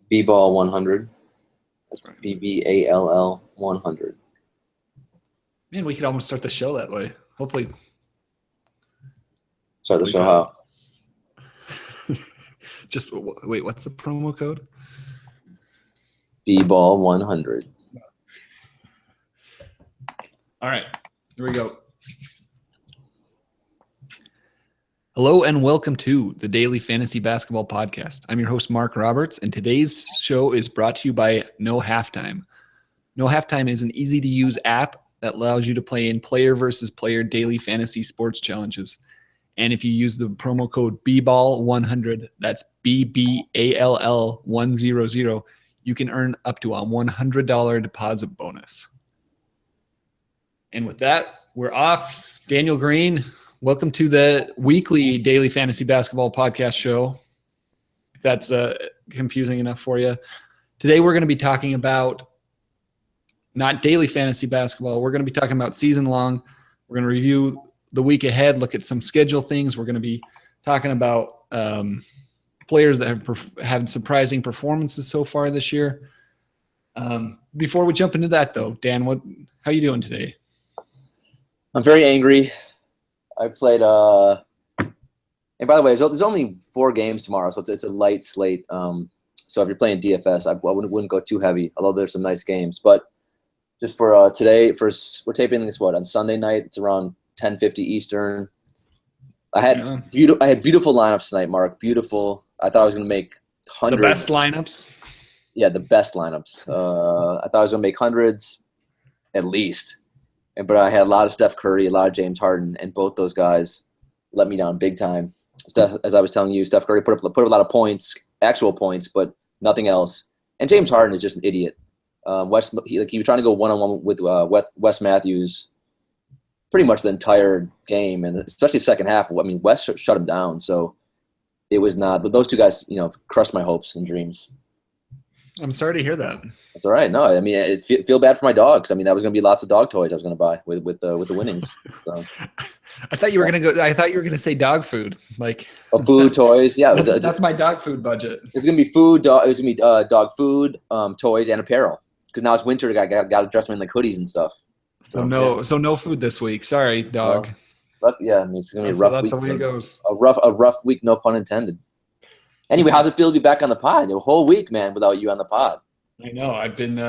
B-ball 100. That's right. BBALL 100. Man, we could almost start the show that way. Hopefully. Start the show how? Just wait, what's the promo code? B-ball 100. All right, here we go. Hello and welcome to the Daily Fantasy Basketball Podcast. I'm your host, Mark Roberts, and today's show is brought to you by No Halftime. No Halftime is an easy-to-use app that allows you to play in player versus player daily fantasy sports challenges. And if you use the promo code BBALL100, that's BBALL 100, you can earn up to a $100 deposit bonus. And with that, we're off. Daniel Green, welcome to the weekly Daily Fantasy Basketball Podcast show, if that's confusing enough for you. Today we're going to be talking about not daily fantasy basketball. We're going to be talking about season long. We're going to review the week ahead, look at some schedule things. We're going to be talking about players that have had surprising performances so far this year. Before we jump into that, though, Dan, how are you doing today? I'm very angry. I played and by the way, there's only 4 games tomorrow, so it's a light slate. So if you're playing DFS, I wouldn't go too heavy, although there's some nice games. But just for today, we're taping this on Sunday night. It's around 10:50 Eastern. I had beautiful lineups tonight, Mark. Beautiful. I thought I was going to make hundreds. The best lineups? Yeah, the best lineups. I thought I was going to make hundreds at least. But I had a lot of Steph Curry, a lot of James Harden, and both those guys let me down big time. As I was telling you, Steph Curry put up a lot of points, actual points, but nothing else. And James Harden is just an idiot. He was trying to go one-on-one with Wes Matthews pretty much the entire game, and especially the second half. I mean, Wes shut him down, so it was not. Those two guys, crushed my hopes and dreams. I'm sorry to hear that. That's all right. No, I mean, feel bad for my dogs. I mean, that was going to be lots of dog toys I was going to buy with the winnings. So. I thought you were going to go. I thought you were going to say dog food, like food, toys. Yeah, that's my dog food budget. It's going to be food. It was going to be dog food, toys, and apparel. Because now it's winter. I got to dress them in like hoodies and stuff. So no food this week. Sorry, dog. But yeah, I mean, it's going to be a rough week. That's the way it goes. A rough week, no pun intended. Anyway, how's it feel to be back on the pod? A whole week, man, without you on the pod. I know. I've been.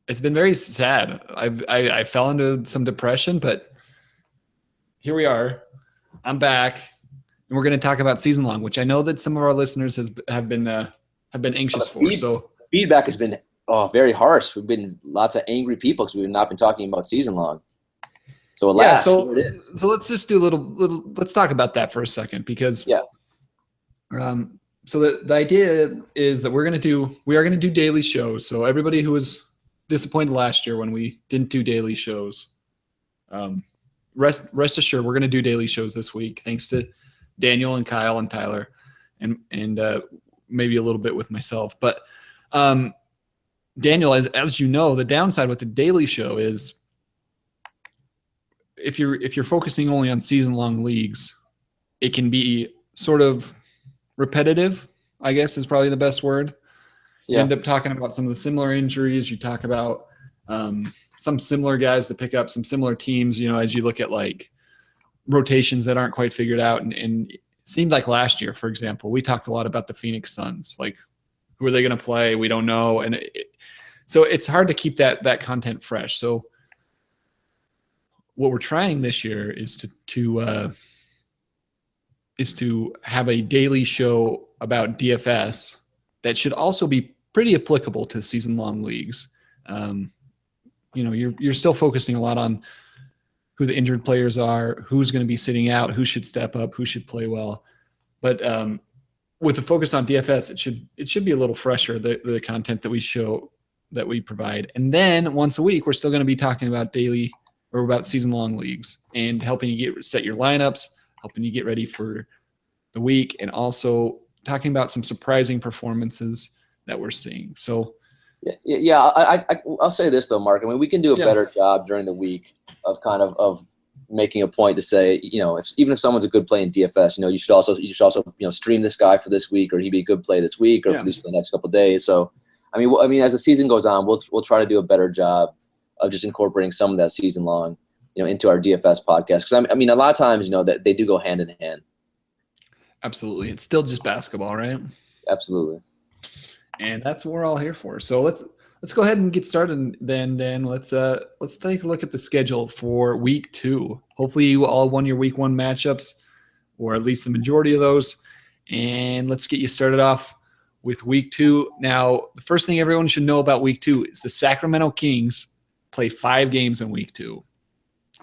It's been very sad. I fell into some depression, but here we are. I'm back, and we're going to talk about season long, which I know that some of our listeners have been anxious for. So feedback has been very harsh. We've been lots of angry people because we've not been talking about season long. So alas, so let's just do a little. Let's talk about that for a second because So the idea is that we are going to do daily shows. So everybody who was disappointed last year when we didn't do daily shows, rest assured we're going to do daily shows this week. Thanks to Daniel and Kyle and Tyler, and maybe a little bit with myself. But Daniel, as you know, the downside with the daily show is if you're focusing only on season long leagues, it can be sort of repetitive, I guess is probably the best word. You end up talking about some of the similar injuries. You talk about some similar guys to pick up, some similar teams, as you look at like rotations that aren't quite figured out. And it seemed like last year, for example, we talked a lot about the Phoenix Suns. Like, who are they going to play? We don't know. And so it's hard to keep that content fresh. So what we're trying this year is to have a daily show about DFS that should also be pretty applicable to season-long leagues. You're still focusing a lot on who the injured players are, who's going to be sitting out, who should step up, who should play well. But with the focus on DFS, it should be a little fresher, the content that we provide. And then once a week, we're still going to be talking about daily or about season-long leagues and helping you set your lineups, helping you get ready for the week, and also talking about some surprising performances that we're seeing. So, I'll say this though, Mark. I mean, we can do a better job during the week of making a point to say, even if someone's a good play in DFS, you should also stream this guy for this week, or he'd be a good play this week, or for the next couple of days. So, I mean, as the season goes on, we'll try to do a better job of just incorporating some of that season long, into our DFS podcast. Because I mean, a lot of times, that they do go hand in hand. Absolutely, it's still just basketball, right? Absolutely. And that's what we're all here for. So let's go ahead and get started. Then let's take a look at the schedule for week 2. Hopefully you all won your week 1 matchups, or at least the majority of those. And let's get you started off with week 2. Now, the first thing everyone should know about week 2 is the Sacramento Kings play 5 games in week 2.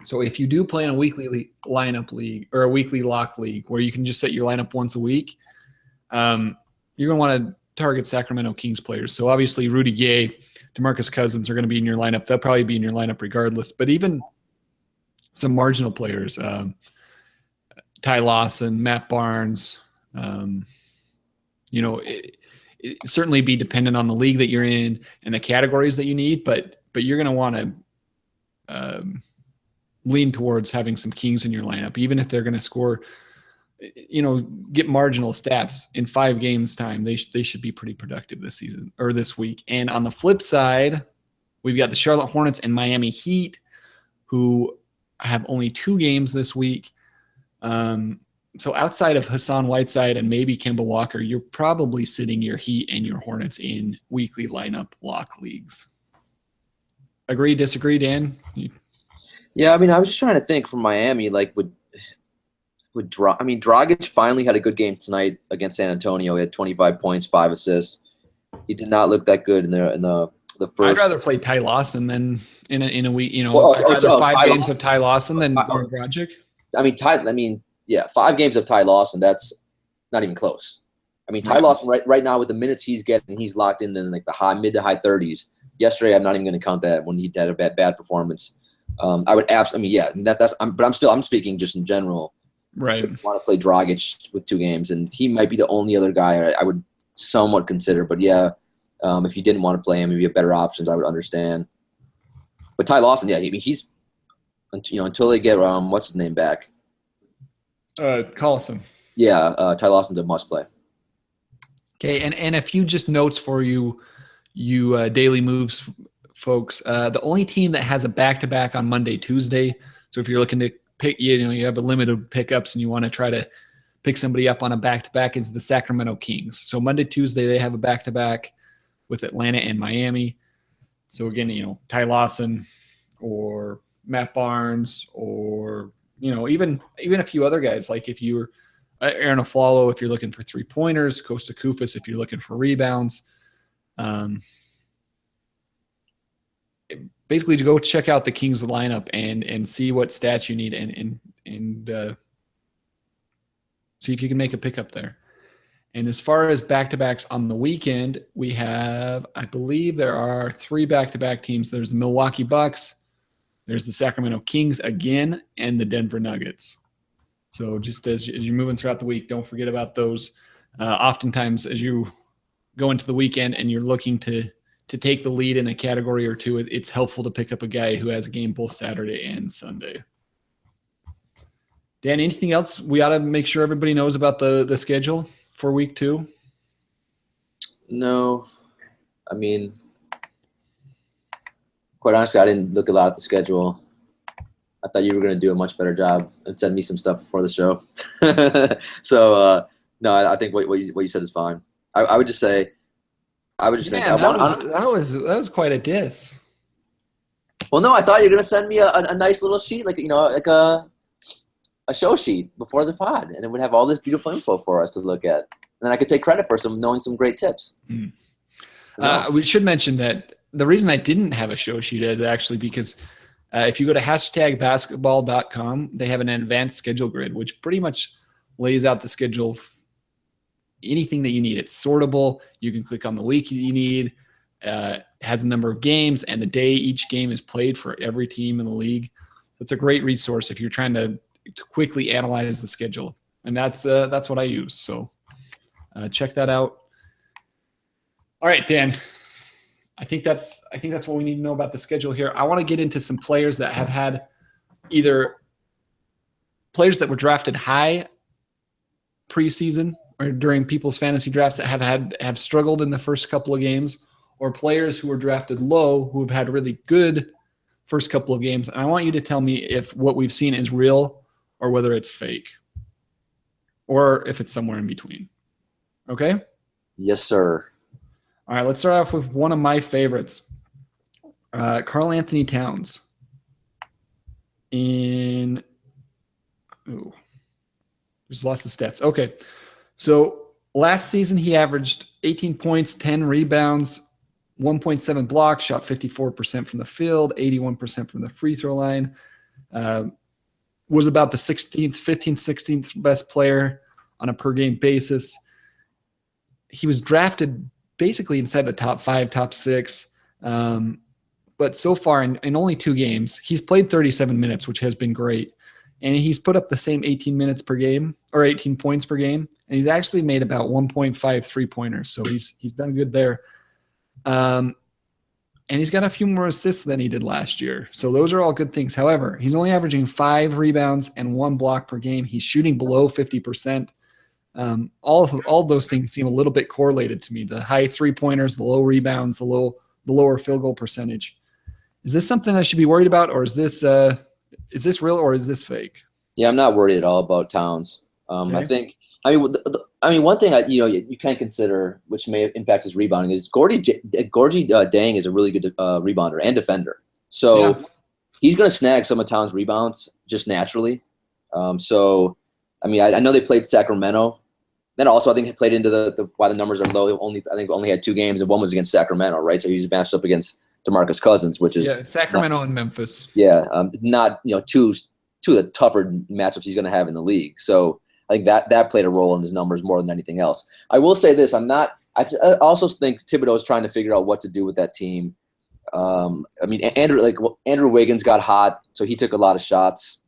So if you do play in a weekly lineup league or a weekly lock league where you can just set your lineup once a week, you're going to want to target Sacramento Kings players. So obviously Rudy Gay, DeMarcus Cousins are going to be in your lineup. They'll probably be in your lineup regardless. But even some marginal players, Ty Lawson, Matt Barnes, it certainly be dependent on the league that you're in and the categories that you need. But you're going to want to lean towards having some Kings in your lineup, even if they're going to score, get marginal stats in 5 games time. They should be pretty productive this season or this week. And on the flip side, we've got the Charlotte Hornets and Miami Heat, who have only 2 games this week. So outside of Hassan Whiteside and maybe Kemba Walker, you're probably sitting your Heat and your Hornets in weekly lineup lock leagues. Agree, disagree, Dan? Yeah, I mean, I was just trying to think from Miami, Dragic finally had a good game tonight against San Antonio. He had 25 points, 5 assists. He did not look that good in the first. I'd rather play Ty Lawson than in a week. I'd rather 5 games of Ty Lawson than Dragic. I mean, 5 games of Ty Lawson. That's not even close. I mean, Ty Lawson right now with the minutes he's getting, he's locked in like the mid to high 30s. Yesterday, I'm not even going to count that when he had a bad performance. I would absolutely. I mean, I'm speaking just in general. Right. I want to play Dragic with 2 games, and he might be the only other guy I would somewhat consider. But if you didn't want to play him, maybe you have better options, I would understand. But Ty Lawson, he's until they get what's his name back, Collison. Yeah, Ty Lawson's a must play. Okay, and a few just notes for you daily moves folks. The only team that has a back-to-back on Monday, Tuesday. So if you're looking to pick, you have a limited pickups and you want to try to pick somebody up on a back-to-back, is the Sacramento Kings. So Monday, Tuesday, they have a back-to-back with Atlanta and Miami. So again, Ty Lawson or Matt Barnes or, even a few other guys, like if you're Aaron Aflalo, if you're looking for 3-pointers, Costa Koufos, if you're looking for rebounds. Basically to go check out the Kings lineup and see what stats you need and see if you can make a pickup there. And as far as back-to-backs on the weekend, we have, I believe there are 3 back-to-back teams. There's the Milwaukee Bucks, there's the Sacramento Kings again, and the Denver Nuggets. So just as you're moving throughout the week, don't forget about those. Oftentimes as you go into the weekend and you're looking to take the lead in a category or two, it's helpful to pick up a guy who has a game both Saturday and Sunday. Dan, anything else we ought to make sure everybody knows about the schedule for week 2? No. I mean, quite honestly, I didn't look a lot at the schedule. I thought you were going to do a much better job and send me some stuff before the show. So, no, I think what you said is fine. I would just say, that was quite a diss. Well, no, I thought you were going to send me a nice little sheet, like a show sheet before the pod, and it would have all this beautiful info for us to look at. And then I could take credit for knowing some great tips. We should mention that the reason I didn't have a show sheet is actually because if you go to #basketball.com, they have an advanced schedule grid, which pretty much lays out the schedule. Anything that you need. It's sortable. You can click on the week you need. Has a number of games and the day each game is played for every team in the league. So it's a great resource if you're trying to quickly analyze the schedule. And that's what I use. So check that out. All right, Dan. I think that's what we need to know about the schedule here. I want to get into some players that have had either players that were drafted high preseason or during people's fantasy drafts that have struggled in the first couple of games, or players who were drafted low who have had really good first couple of games. And I want you to tell me if what we've seen is real or whether it's fake, or if it's somewhere in between. Okay? Yes, sir. All right, let's start off with one of my favorites, Karl Anthony Towns. Just lost the stats. Okay. So last season, he averaged 18 points, 10 rebounds, 1.7 blocks, shot 54% from the field, 81% from the free throw line, was about the 15th, 16th best player on a per game basis. He was drafted basically inside the top 5, top 6. But so far in only 2 games, he's played 37 minutes, which has been great. And he's put up the same 18 minutes per game, or 18 points per game. And he's actually made about 1.5 3-pointers. So he's done good there. And he's got a few more assists than he did last year. So those are all good things. However, he's only averaging 5 rebounds and 1 block per game. He's shooting below 50%. All those things seem a little bit correlated to me. The high 3-pointers, the low rebounds, the lower field goal percentage. Is this something I should be worried about, or is this real, or is this fake? Yeah, I'm not worried at all about Towns. Okay. I mean, one thing you can consider, which may impact his rebounding, is Gorgie Dang is a really good rebounder and defender. So he's going to snag some of Towns' rebounds just naturally. So, I mean, I know they played Sacramento. Then also, I think he played into the why the numbers are low. I think only had 2 games, and one was against Sacramento, right? So he was matched up against DeMarcus Cousins, which is Sacramento and Memphis. Yeah, not two of the tougher matchups he's going to have in the league. So I think that played a role in his numbers more than anything else. I will say this: I also think Thibodeau is trying to figure out what to do with that team. I mean, Andrew Wiggins got hot, so he took a lot of shots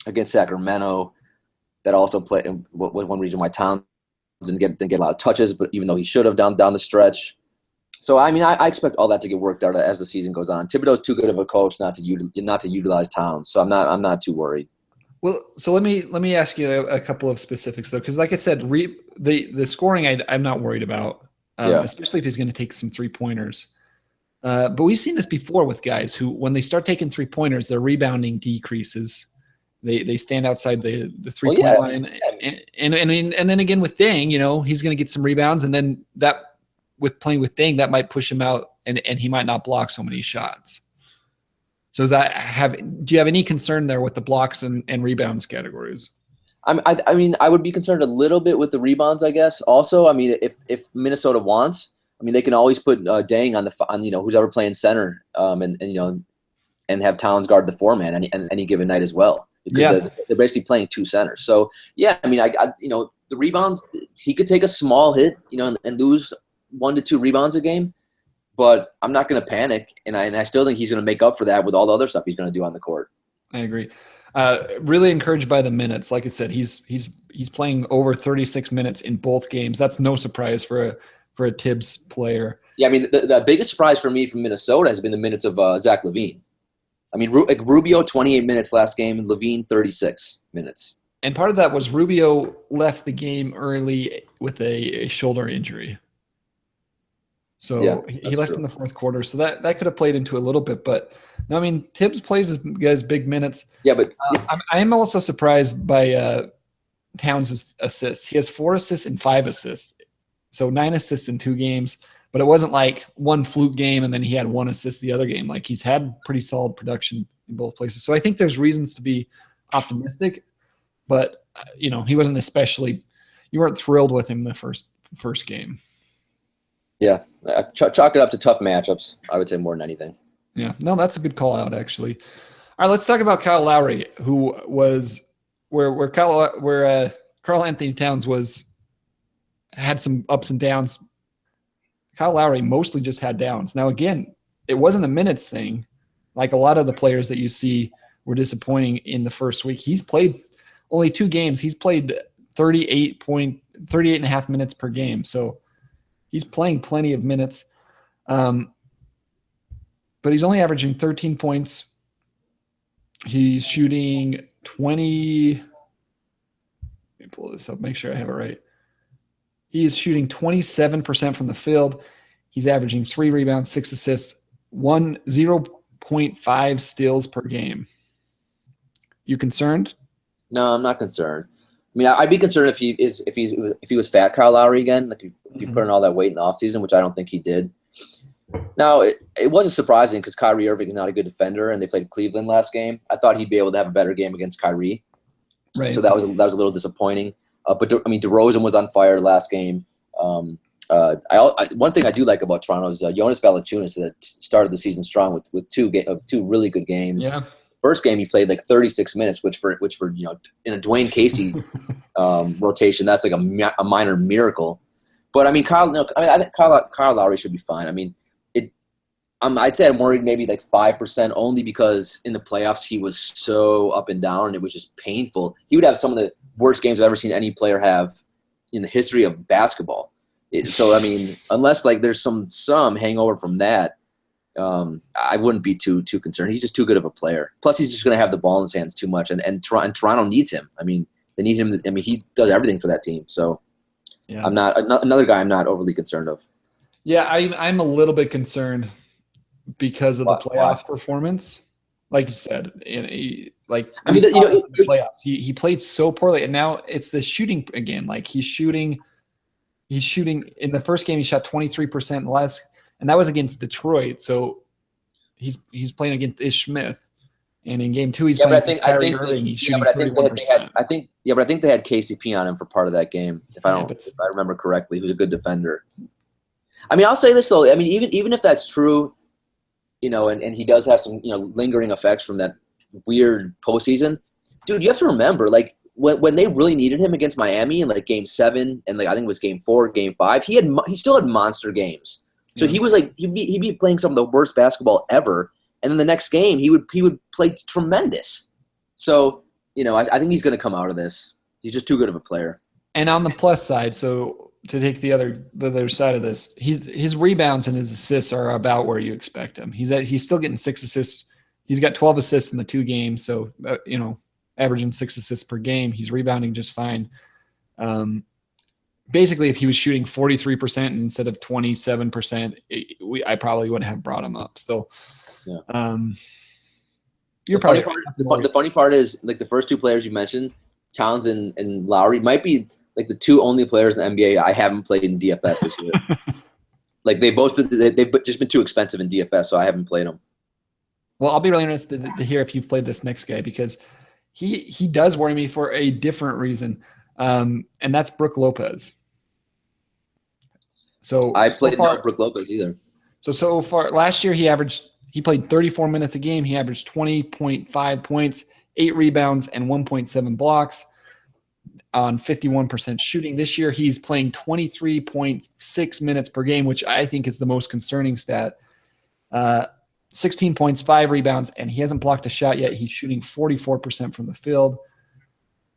against Sacramento. That also was one reason why Towns didn't get a lot of touches, but even though he should have down the stretch. So I mean, I expect all that to get worked out as the season goes on. Thibodeau's too good of a coach not to utilize Towns, so I'm not too worried. Well, so let me ask you a couple of specifics though, because like I said, the scoring I'm not worried about, especially if he's going to take some 3-pointers. But we've seen this before with guys who, when they start taking 3-pointers, their rebounding decreases. They stand outside the 3-point line, and then again with Dang, he's going to get some rebounds, and then that with playing with Dang, that might push him out, and he might not block so many shots. So do you have any concern there with the blocks and rebounds categories? I mean, I would be concerned a little bit with the rebounds, I guess. Also, I mean, if Minnesota wants, I mean, they can always put Dang on who's ever playing center, and have Towns guard the 4-man any given night as well, because they're basically playing 2 centers. So yeah, I mean, the rebounds, he could take a small hit, and lose 1 to 2 rebounds a game, but I'm not going to panic, and I still think he's going to make up for that with all the other stuff he's going to do on the court. I agree. Really encouraged by the minutes. Like I said, he's playing over 36 minutes in both games. That's no surprise for a Tibbs player. Yeah, I mean, the biggest surprise for me from Minnesota has been the minutes of Zach LaVine. I mean, Rubio 28 minutes last game, and LaVine 36 minutes. And part of that was Rubio left the game early with a shoulder injury. So he left in the fourth quarter. So that could have played into a little bit. But no, I mean, Tibbs plays his guys big minutes. Yeah, but I am also surprised by Towns' assists. He has 4 assists and 5 assists. So 9 assists in 2 games. But it wasn't like one fluke game and then he had 1 assist the other game. Like, he's had pretty solid production in both places. So I think there's reasons to be optimistic. But, he wasn't you weren't thrilled with him the first game. Yeah, chalk it up to tough matchups, I would say, more than anything. Yeah, no, that's a good call out, actually. All right, let's talk about Kyle Lowry, who was where Karl Anthony Towns had some ups and downs. Kyle Lowry mostly just had downs. Now, again, it wasn't a minutes thing. Like a lot of the players that you see were disappointing in the first week. He's played only 2 games. He's played 38 and a half minutes per game. So he's playing plenty of minutes. But he's only averaging 13 points. He's shooting 20 me pull this up, make sure I have it right. He is shooting 27% from the field. He's averaging 3 rebounds, 6 assists, 0.5 steals per game. You concerned? No, I'm not concerned. I mean, I'd be concerned if he was fat Kyle Lowry again, like if he put in all that weight in the offseason, which I don't think he did. Now, it wasn't surprising because Kyrie Irving is not a good defender, and they played Cleveland last game. I thought he'd be able to have a better game against Kyrie, right? So that was a little disappointing. But DeRozan was on fire last game. One thing I do like about Toronto is Jonas Valanciunas that started the season strong with two really good games. Yeah. First game he played like 36 minutes, which for in a Dwayne Casey rotation, that's like a minor miracle. But I think Kyle Lowry should be fine. I mean, I'd say I'm worried maybe like 5% only because in the playoffs he was so up and down and it was just painful. He would have some of the worst games I've ever seen any player have in the history of basketball. So I mean, unless like there's some hangover from that, I wouldn't be too concerned. He's just too good of a player. Plus, he's just going to have the ball in his hands too much, and Toronto needs him. I mean, they need him. I mean, he does everything for that team. So yeah. I'm not another guy. I'm not overly concerned of. Yeah, I'm a little bit concerned because of the playoff performance. Like you said, the playoffs, he played so poorly, and now it's the shooting again. Like he's shooting in the first game. He shot 23% less, and that was against Detroit. So he's playing against Ish Smith, and in game 2 he's playing against Kyrie Irving. He's shooting 31%. I think they had KCP on him for part of that game. If I remember correctly, who's a good defender. I mean, I'll say this though. I mean, even if that's true. And he does have some, lingering effects from that weird postseason. Dude, you have to remember, like, when they really needed him against Miami in, like, Game 7 and, like, I think it was Game 4, Game 5, he still had monster games. So he was, like, he'd be playing some of the worst basketball ever, and then the next game he would play tremendous. So, I think he's going to come out of this. He's just too good of a player. And on the plus side, so to take the other side of this, his rebounds and his assists are about where you expect him. He's still getting 6 assists. He's got 12 assists in the 2 games, so averaging 6 assists per game. He's rebounding just fine. Basically, if he was shooting 43% instead of 27%, I probably wouldn't have brought him up. So, yeah. The funny part is like the first 2 players you mentioned, Towns and Lowry, might be like the 2 only players in the NBA I haven't played in DFS this year. Like they've just been too expensive in DFS, so I haven't played them. Well, I'll be really interested to hear if you've played this next guy because he does worry me for a different reason, and that's Brook Lopez. So I played no Brook Lopez either. So far last year he played 34 minutes a game. He averaged 20.5 points, 8 rebounds, and 1.7 blocks. On 51% shooting. This year, he's playing 23.6 minutes per game, which I think is the most concerning stat. 16 points, 5 rebounds, and he hasn't blocked a shot yet. He's shooting 44% from the field.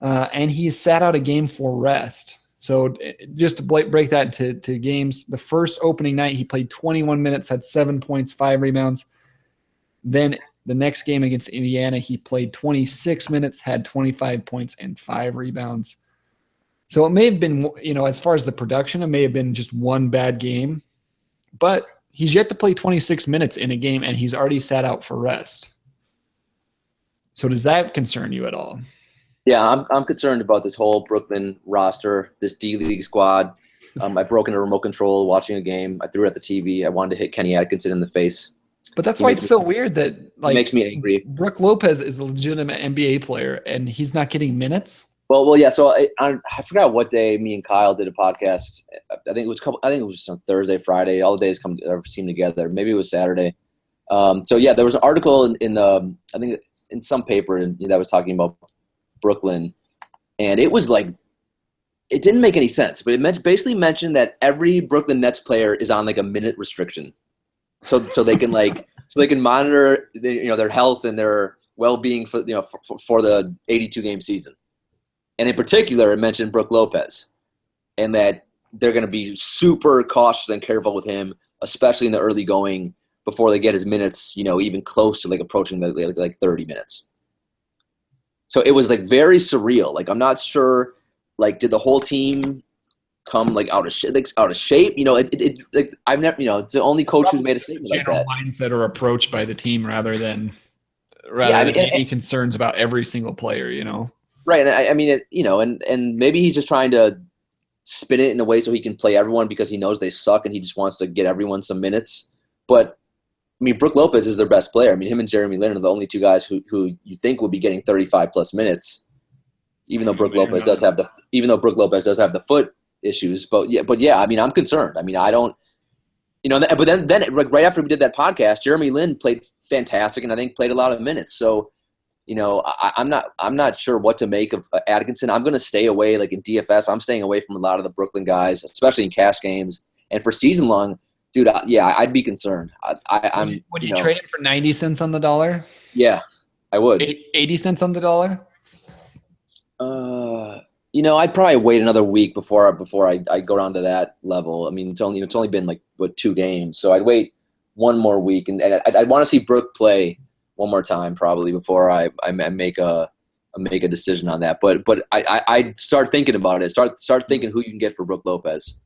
And he's sat out a game for rest. So just to break that into games, the first opening night, he played 21 minutes, had 7 points, 5 rebounds. Then the next game against Indiana, he played 26 minutes, had 25 points and 5 rebounds. So it may have been, as far as the production, it may have been just one bad game. But he's yet to play 26 minutes in a game, and he's already sat out for rest. So does that concern you at all? Yeah, I'm concerned about this whole Brooklyn roster, this D-League squad. I broke into remote control watching a game. I threw it at the TV. I wanted to hit Kenny Atkinson in the face. But that's why it's so weird that it makes me angry. Brook Lopez is a legitimate NBA player, and he's not getting minutes. Well, yeah. So I forgot what day me and Kyle did a podcast. I think it was on Thursday, Friday. All the days seem together. Maybe it was Saturday. So yeah, there was an article in I think it's in some paper that was talking about Brooklyn, and it was like it didn't make any sense. But it basically mentioned that every Brooklyn Nets player is on like a minute restriction, so they can monitor their health and their well-being for the 82-game season. And in particular, it mentioned Brook Lopez, and that they're going to be super cautious and careful with him, especially in the early going before they get his minutes, even close to like approaching like 30 minutes. So it was like very surreal. Like I'm not sure like, did the whole team come like out of shape? You know, like I've never, you know, it's the only coach who's made a statement like general that. mindset or approach by the team rather than any concerns about every single player, you know. Right, and I mean, you know, and maybe he's just trying to spin it in a way so he can play everyone because he knows they suck and he just wants to get everyone some minutes. But I mean, Brook Lopez is their best player. I mean, him and Jeremy Lin are the only two guys who you think will be getting 35 plus minutes, even though Brook Lopez does have the foot issues. But yeah, I mean, I'm concerned. I mean, I don't, you know, but then right after we did that podcast, Jeremy Lin played fantastic and I think played a lot of minutes. So, you know, I'm not sure what to make of Atkinson. I'm going to stay away, like in DFS. I'm staying away from a lot of the Brooklyn guys, especially in cash games. And for season long, dude, yeah, I'd be concerned. Would you trade him for 90 cents on the dollar? Yeah, I would. 80 cents on the dollar? You know, I'd probably wait another week before I go down to that level. I mean, it's only been like 2 games, so I'd wait one more week, and I'd want to see Brook play one more time probably before I make a decision on that. But I'd start thinking about it. Start thinking who you can get for Brook Lopez.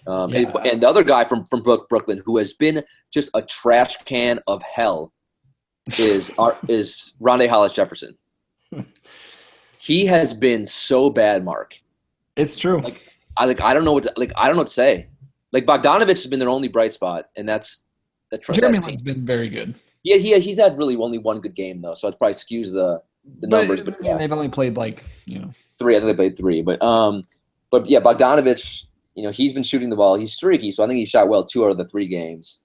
And the other guy from Brooklyn who has been just a trash can of hell is Rondé Hollis-Jefferson. He has been so bad, Mark. It's true. I don't know what to say. Like Bogdanovich has been their only bright spot, and that's Jeremy Lin's been very good. Yeah, he's had really only one good game though, so it probably skews the numbers. But yeah, they've only played 3. I think they played 3, but yeah, Bogdanovich, you know, he's been shooting the ball. He's streaky, so I think he shot well 2 out of the 3 games.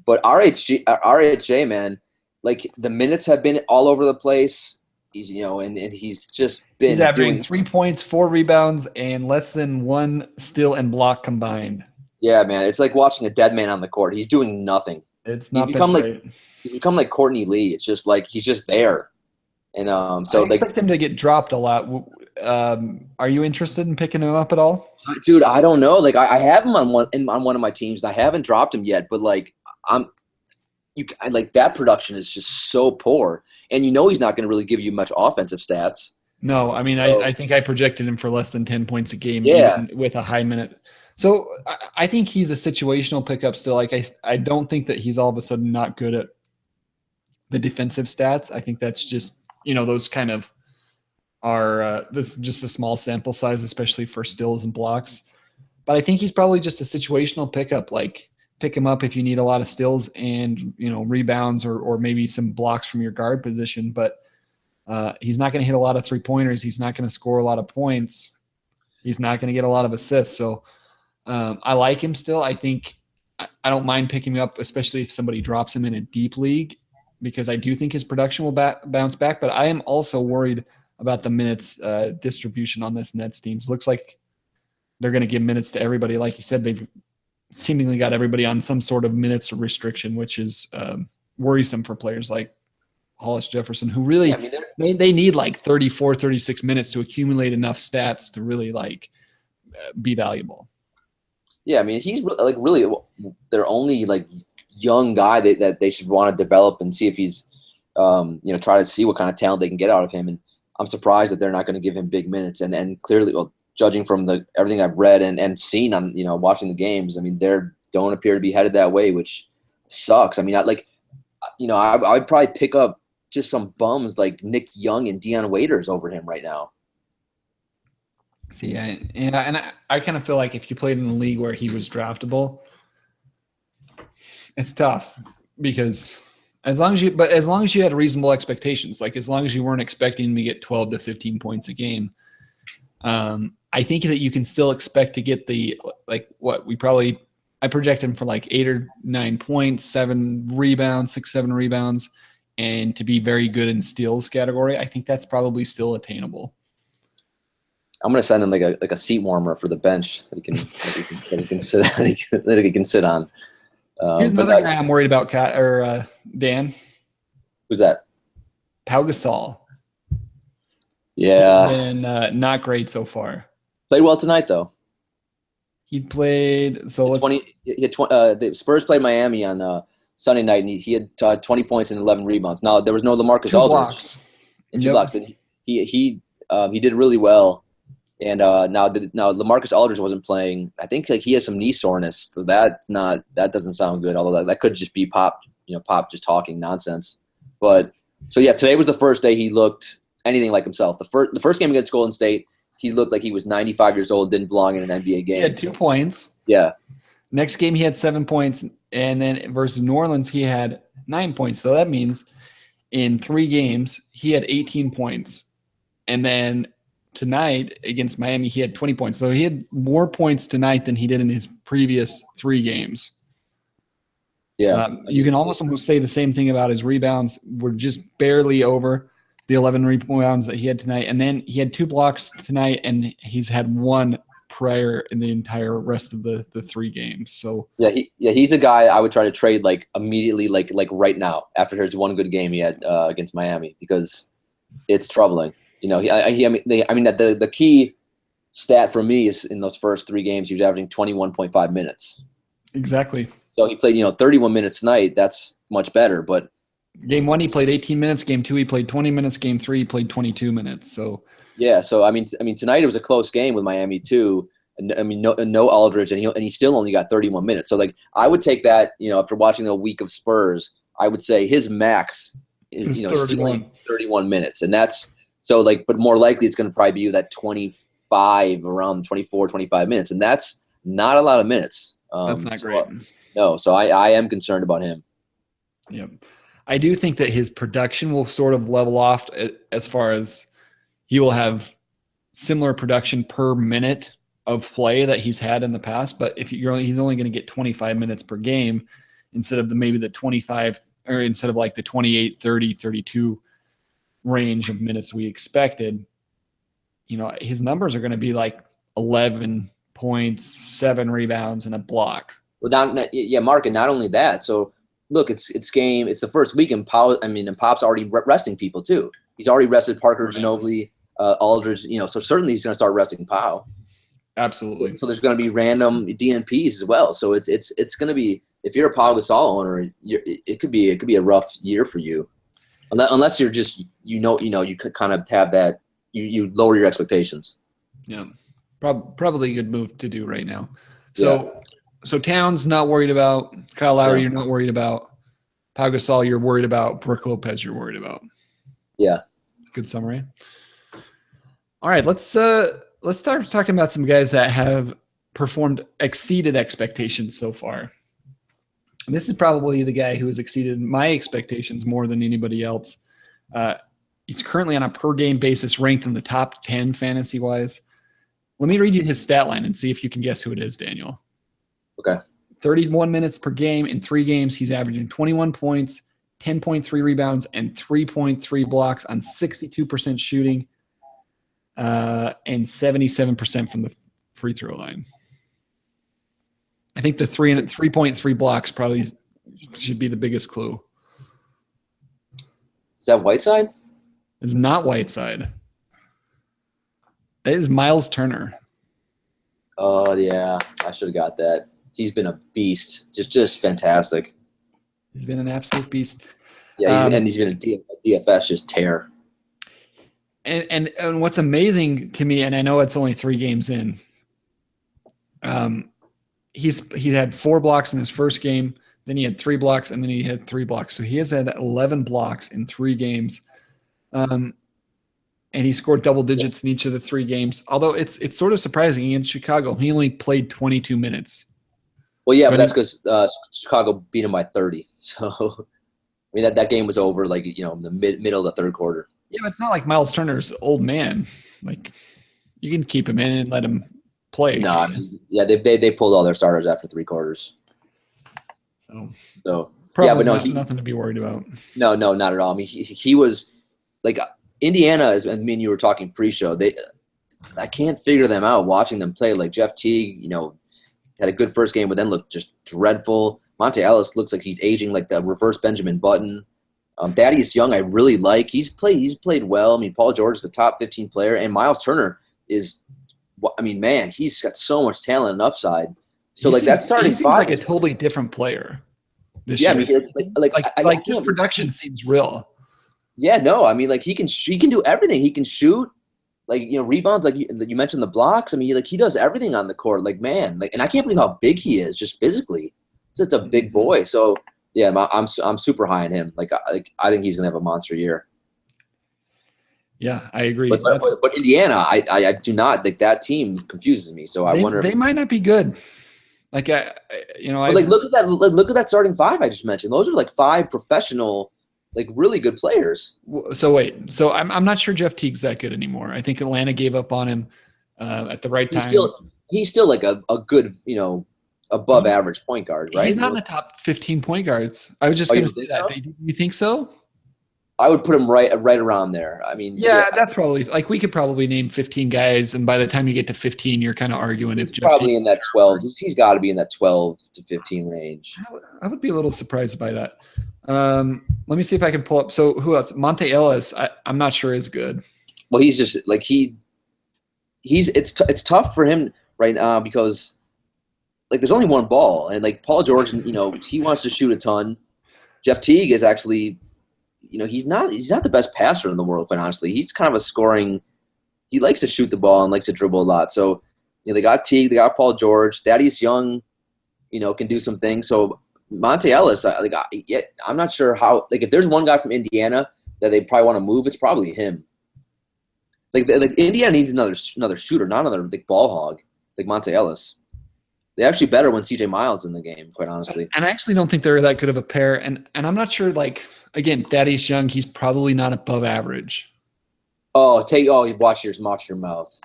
But RHJ, man, like the minutes have been all over the place. He's, you know, and he's just been. He's averaging 3 points, 4 rebounds, and less than 1 steal and block combined. Yeah, man, it's like watching a dead man on the court. He's doing nothing. It's not He's become like Courtney Lee. It's just like he's just there, and so I expect him to get dropped a lot. Are you interested in picking him up at all? Dude, I don't know. Like I have him on one of my teams, and I haven't dropped him yet. But like like that production is just so poor, and you know he's not going to really give you much offensive stats. No, I mean I think I projected him for less than 10 points a game, even with a high minute. So I think he's a situational pickup still. Like I don't think that he's all of a sudden not good at the defensive stats. I think that's just, you know, those kind of are this is just a small sample size, especially for steals and blocks. But I think he's probably just a situational pickup. Like pick him up if you need a lot of steals and, you know, rebounds or maybe some blocks from your guard position. But he's not going to hit a lot of 3-pointers. He's not going to score a lot of points. He's not going to get a lot of assists. So I like him still. I think I don't mind picking him up, especially if somebody drops him in a deep league, because I do think his production will bounce back. But I am also worried about the minutes distribution on this Nets team. Looks like they're going to give minutes to everybody. Like you said, they've seemingly got everybody on some sort of minutes restriction, which is worrisome for players like Hollis-Jefferson, who really they need like 34, 36 minutes to accumulate enough stats to really like be valuable. Yeah, I mean, he's like really their only like young guy that they should want to develop and see if he's, you know, try to see what kind of talent they can get out of him. And I'm surprised that they're not going to give him big minutes. And clearly, well, judging from everything I've read and seen on, you know, watching the games, I mean, they don't appear to be headed that way, which sucks. I mean, I would probably pick up just some bums like Nick Young and Deion Waiters over him right now. See, and I kind of feel like if you played in a league where he was draftable, it's tough because as long as you had reasonable expectations, like as long as you weren't expecting to get 12 to 15 points a game, I think that you can still expect to get I project him for like 8 or 9 points, 7 rebounds, 6, 7 rebounds, and to be very good in steals category. I think that's probably still attainable. I'm gonna send him like a seat warmer for the bench that he can sit on. Here's another guy I'm worried about, Dan. Who's that? Pau Gasol. Yeah. And not great so far. Played well tonight though. He played the Spurs played Miami on Sunday night, and he had 20 points and 11 rebounds. Now there was no LaMarcus Aldridge. 2 blocks. And 2 blocks. And he did really well. And now LaMarcus Aldridge wasn't playing. I think like he has some knee soreness, so that doesn't sound good. Although that could just be Pop just talking nonsense. But so yeah, today was the first day he looked anything like himself. The first game against Golden State, he looked like he was 95 years old, didn't belong in an NBA game. He had 2 points. Yeah. Next game he had 7 points, and then versus New Orleans he had 9 points. So that means in 3 games he had 18 points, and then tonight against Miami, he had 20 points. So he had more points tonight than he did in his previous 3 games. Yeah. You can almost say the same thing about his rebounds. We're just barely over the 11 rebounds that he had tonight. And then he had 2 blocks tonight, and he's had 1 prior in the entire rest of the 3 games. So he's a guy I would try to trade like immediately, like right now after his 1 good game he had against Miami, because it's troubling. The key stat for me is in those first 3 games, he was averaging 21.5 minutes. Exactly. So he played, 31 minutes tonight. That's much better. But game 1, he played 18 minutes. Game 2, he played 20 minutes. Game 3, he played 22 minutes. So yeah. So I mean, tonight it was a close game with Miami too. No Aldridge, and he still only got 31 minutes. So like I would take that. After watching a week of Spurs, I would say his max is 31 minutes, and that's. So, but more likely it's going to probably be that around 24, 25 minutes. And that's not a lot of minutes. That's not great. No, so I am concerned about him. Yeah. I do think that his production will sort of level off as far as he will have similar production per minute of play that he's had in the past. But if he's only going to get 25 minutes per game instead of maybe the 25 or instead of like the 28, 30, 32 range of minutes we expected, his numbers are going to be like 11 points, 7 rebounds, and a block. Well, Mark, and not only that. So look, it's the first week, and Pop's already resting people too. He's already rested Parker, Ginobili, Aldridge. So certainly he's going to start resting Powell. Absolutely. So there's going to be random DNPs as well. So it's going to be, if you're a Pau Gasol owner, it could be a rough year for you. Unless you're just you could kind of have that you lower your expectations. Yeah, probably a good move to do right now. So Towns not worried about, Kyle Lowry you're not worried about, Pau Gasol you're worried about, Brook Lopez you're worried about. Yeah, good summary. All right, let's start talking about some guys that have exceeded expectations so far. And this is probably the guy who has exceeded my expectations more than anybody else. He's currently on a per-game basis ranked in the top 10 fantasy-wise. Let me read you his stat line and see if you can guess who it is, Daniel. Okay. 31 minutes per game. In 3 games, he's averaging 21 points, 10.3 rebounds, and 3.3 blocks on 62% shooting and 77% from the free throw line. I think the 3.3 blocks probably should be the biggest clue. Is that Whiteside? It's not Whiteside. It is Miles Turner. Oh yeah, I should have got that. He's been a beast, just fantastic. He's been an absolute beast. Yeah, and he's been a DFS just tear. And what's amazing to me, and I know it's only 3 games in. He had 4 blocks in his first game, then he had 3 blocks, and then he had 3 blocks. So he has had 11 blocks in 3 games. And he scored double digits in each of the 3 games. Although it's sort of surprising against Chicago. He only played 22 minutes. Well, yeah, but that's because Chicago beat him by 30. So, I mean, that game was over in the middle of the third quarter. Yeah, but it's not like Miles Turner's old man. Like, you can keep him in and let him play. No, they pulled all their starters after 3 quarters. So probably yeah, but no, nothing to be worried about. No, not at all. I mean, he was like Indiana. I mean, you were talking pre-show. I can't figure them out watching them play. Like Jeff Teague, had a good first game, but then looked just dreadful. Monte Ellis looks like he's aging like the reverse Benjamin Button. Thaddeus Young, I really like. He's played well. I mean, Paul George is the top 15 player, and Miles Turner is. I mean, man, he's got so much talent and upside. So that's starting. He seems like a totally different player. This year. I mean, like his production seems real. Yeah, no, I mean, like he can do everything. He can shoot. like, rebounds, like you mentioned the blocks. I mean, he does everything on the court. Like, man, like, and I can't believe how big he is just physically. It's a big boy. So yeah, I'm super high on him. Like I think he's gonna have a monster year. Yeah, I agree. But Indiana, I do not like that team confuses me. So I wonder they might not be good. Like look at that. Look at that starting five I just mentioned. Those are like five professional, like really good players. So wait, so I'm not sure Jeff Teague's that good anymore. I think Atlanta gave up on him at the right time. He's still like a good, above average point guard, right? He's not in the top 15 point guards. I was just going to say that. Do you think so? I would put him right around there. I mean, yeah, that's probably like we could probably name 15 guys, and by the time you get to 15, you're kind of arguing if Jeff probably in that 12. He's got to be in that 12 to 15 range. I would be a little surprised by that. Let me see if I can pull up. So who else? Monte Ellis. I'm not sure is good. Well, he's just like it's tough for him right now because like there's only one ball, and like Paul George, he wants to shoot a ton. Jeff Teague is actually. He's not the best passer in the world, quite honestly. He's kind of a scoring – he likes to shoot the ball and likes to dribble a lot. So, they got Teague, they got Paul George. Thaddeus Young, can do some things. So, Monte Ellis, I'm not sure how – like, if there's one guy from Indiana that they probably want to move, it's probably him. Like Indiana needs another shooter, not another big ball hog like Monte Ellis. They're actually better when CJ Miles is in the game, quite honestly. And I actually don't think they're that good of a pair. And I'm not sure, like, again, Thaddeus Young, he's probably not above average. Watch your mouth.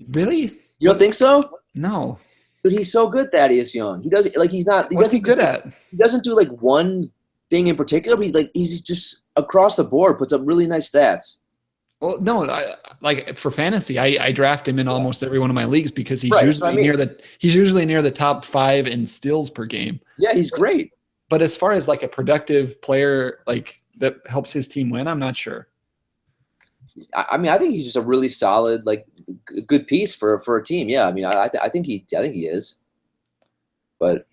Really? You don't think so? No. But he's so good, Thaddeus Young. He does like he's not. What's he good at? He doesn't do like one thing in particular. But he's just across the board puts up really nice stats. Well, no, like for fantasy, I draft him in almost every one of my leagues because he's usually near the top 5 in steals per game. Yeah, he's great. But as far as like a productive player like that helps his team win, I'm not sure. I mean, I think he's just a really solid, like good piece for a team. Yeah, I mean, I think he is. But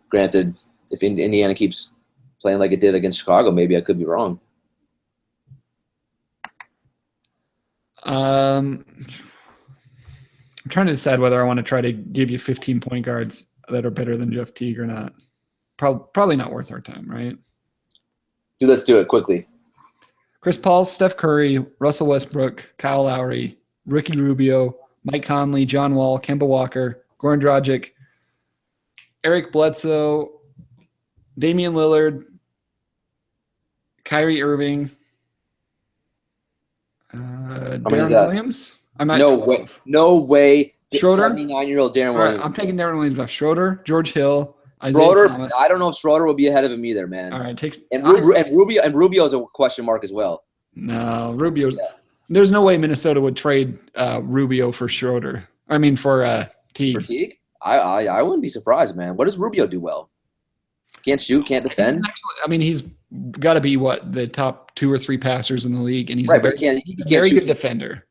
granted, if Indiana keeps playing like it did against Chicago, maybe I could be wrong. I'm trying to decide whether I want to try to give you 15 point guards that are better than Jeff Teague or not. Probably not worth our time, right? Dude, let's do it quickly. Chris Paul, Steph Curry, Russell Westbrook, Kyle Lowry, Ricky Rubio, Mike Conley, John Wall, Kemba Walker, Goran Dragic, Eric Bledsoe, Damian Lillard, Kyrie Irving, Darren Williams. I'm at 12. No way. Schroeder. 79-year-old Darren Williams. Right, I'm taking Darren Williams off Schroeder, George Hill, Isaiah Schroeder. Thomas. I don't know if Schroeder will be ahead of him either, man. All right, Rubio is a question mark as well. No, Rubio. Yeah. There's no way Minnesota would trade Rubio for Schroeder. I mean for Teague. For Teague? I wouldn't be surprised, man. What does Rubio do well? Can't shoot, can't defend. He's got to be the top 2 or 3 passers in the league, and he's right, a very good defender.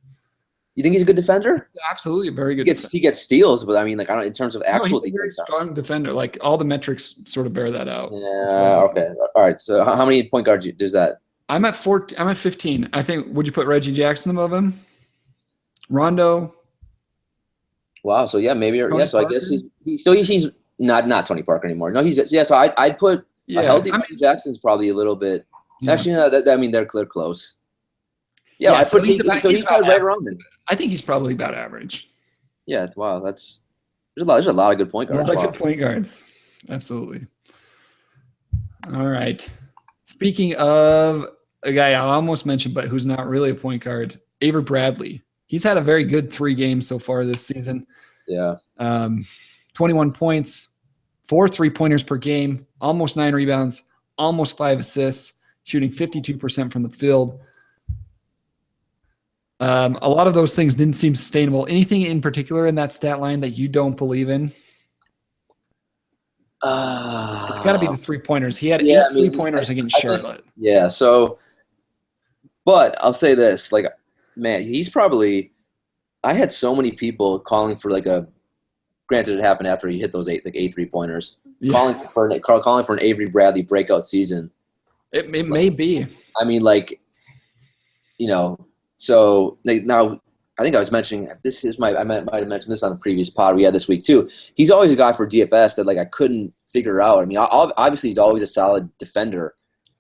You think he's a good defender? Absolutely, a very good. He gets steals, but I mean, like, I don't in terms of actual. He's a very strong defender. Like all the metrics sort of bear that out. Yeah. Okay. All right. So how many point guards does that? I'm at 14. I'm at 15. I think. Would you put Reggie Jackson above him? Rondo. Wow. So yeah, maybe. Tony so Parker? I guess he's not Tony Parker anymore. No, So I'd put a healthy Reggie Jackson's probably a little bit. Yeah. Actually, no. They're close. Yeah, I put he's probably right around then. I think he's probably about average. Yeah. Wow. There's a lot of good point guards. A lot of good point guards. Absolutely. All right. Speaking of a guy I almost mentioned, but who's not really a point guard, Avery Bradley. He's had a very good 3 games so far this season. Yeah. 21 points, 4 3-pointers per game, almost 9 rebounds, almost 5 assists, shooting 52% from the field. A lot of those things didn't seem sustainable. Anything in particular in that stat line that you don't believe in? It's got to be the 3-pointers. He had 8 3-pointers against Charlotte. Yeah. So, but I'll say this, like, man, he's probably. I had so many people calling for like a. Granted, it happened after he hit those 8 3-pointers. Yeah. Calling for an Avery Bradley breakout season. It may be. I mean, like, So now, I think I was mentioning this is I might have mentioned this on the previous pod we had this week too. He's always a guy for DFS that like I couldn't figure out. I mean, obviously he's always a solid defender.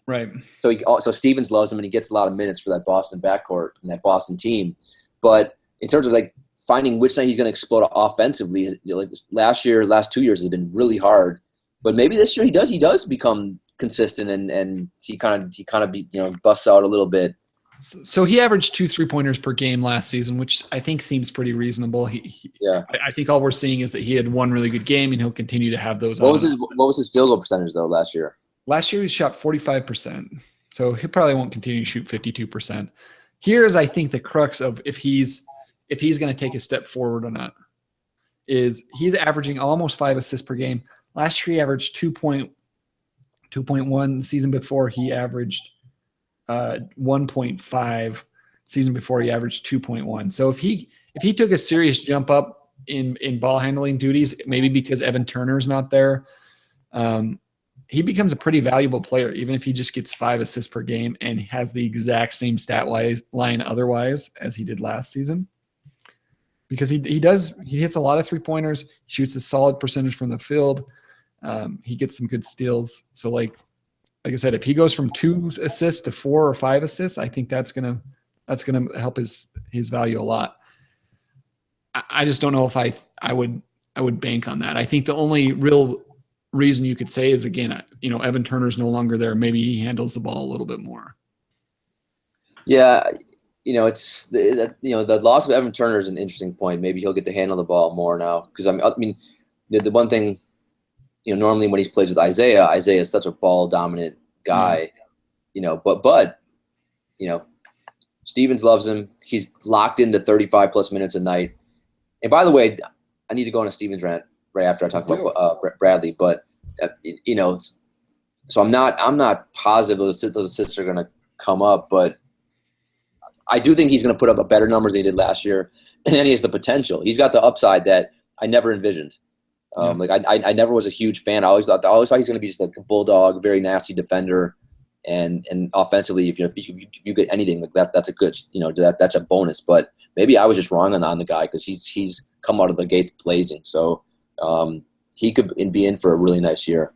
Right. So Stevens loves him and he gets a lot of minutes for that Boston backcourt and that Boston team. But in terms of like finding which night he's going to explode offensively, like last 2 years has been really hard. But maybe this year he does become consistent and he kind of busts out a little bit. So he averaged 2 3-pointers per game last season, which I think seems pretty reasonable. I think all we're seeing is that he had one really good game, and he'll continue to have those. What was his field goal percentage though last year? Last year he shot 45%, so he probably won't continue to shoot 52%. Here's I think the crux of if he's going to take a step forward or not is he's averaging almost 5 assists per game. Last year he averaged 2.1. The season before he averaged 1.5. Season before he averaged 2.1. So if he took a serious jump up in ball handling duties, maybe because Evan Turner's not there, he becomes a pretty valuable player, even if he just gets 5 assists per game and has the exact same stat line otherwise as he did last season. Because he hits a lot of 3-pointers, shoots a solid percentage from the field. He gets some good steals. So like I said, if he goes from 2 assists to 4 or 5 assists, I think that's gonna help his value a lot. I just don't know if I would bank on that. I think the only real reason you could say is, again, Evan Turner's no longer there. Maybe he handles the ball a little bit more. Yeah, it's the loss of Evan Turner is an interesting point. Maybe he'll get to handle the ball more now because I mean the one thing. Normally when he plays with Isaiah is such a ball dominant guy, but Stevens loves him. He's locked into 35 plus minutes a night. And by the way, I need to go on a Stevens rant right after I talk about Bradley, but so I'm not positive those assists are going to come up, but I do think he's going to put up a better numbers than he did last year. And he has the potential. He's got the upside that I never envisioned. Like I never was a huge fan. I always thought he's going to be just like a bulldog, very nasty defender, and offensively, if you get anything like that, that's a good, that's a bonus. But maybe I was just wrong on the guy because he's come out of the gate blazing. So he could be in for a really nice year.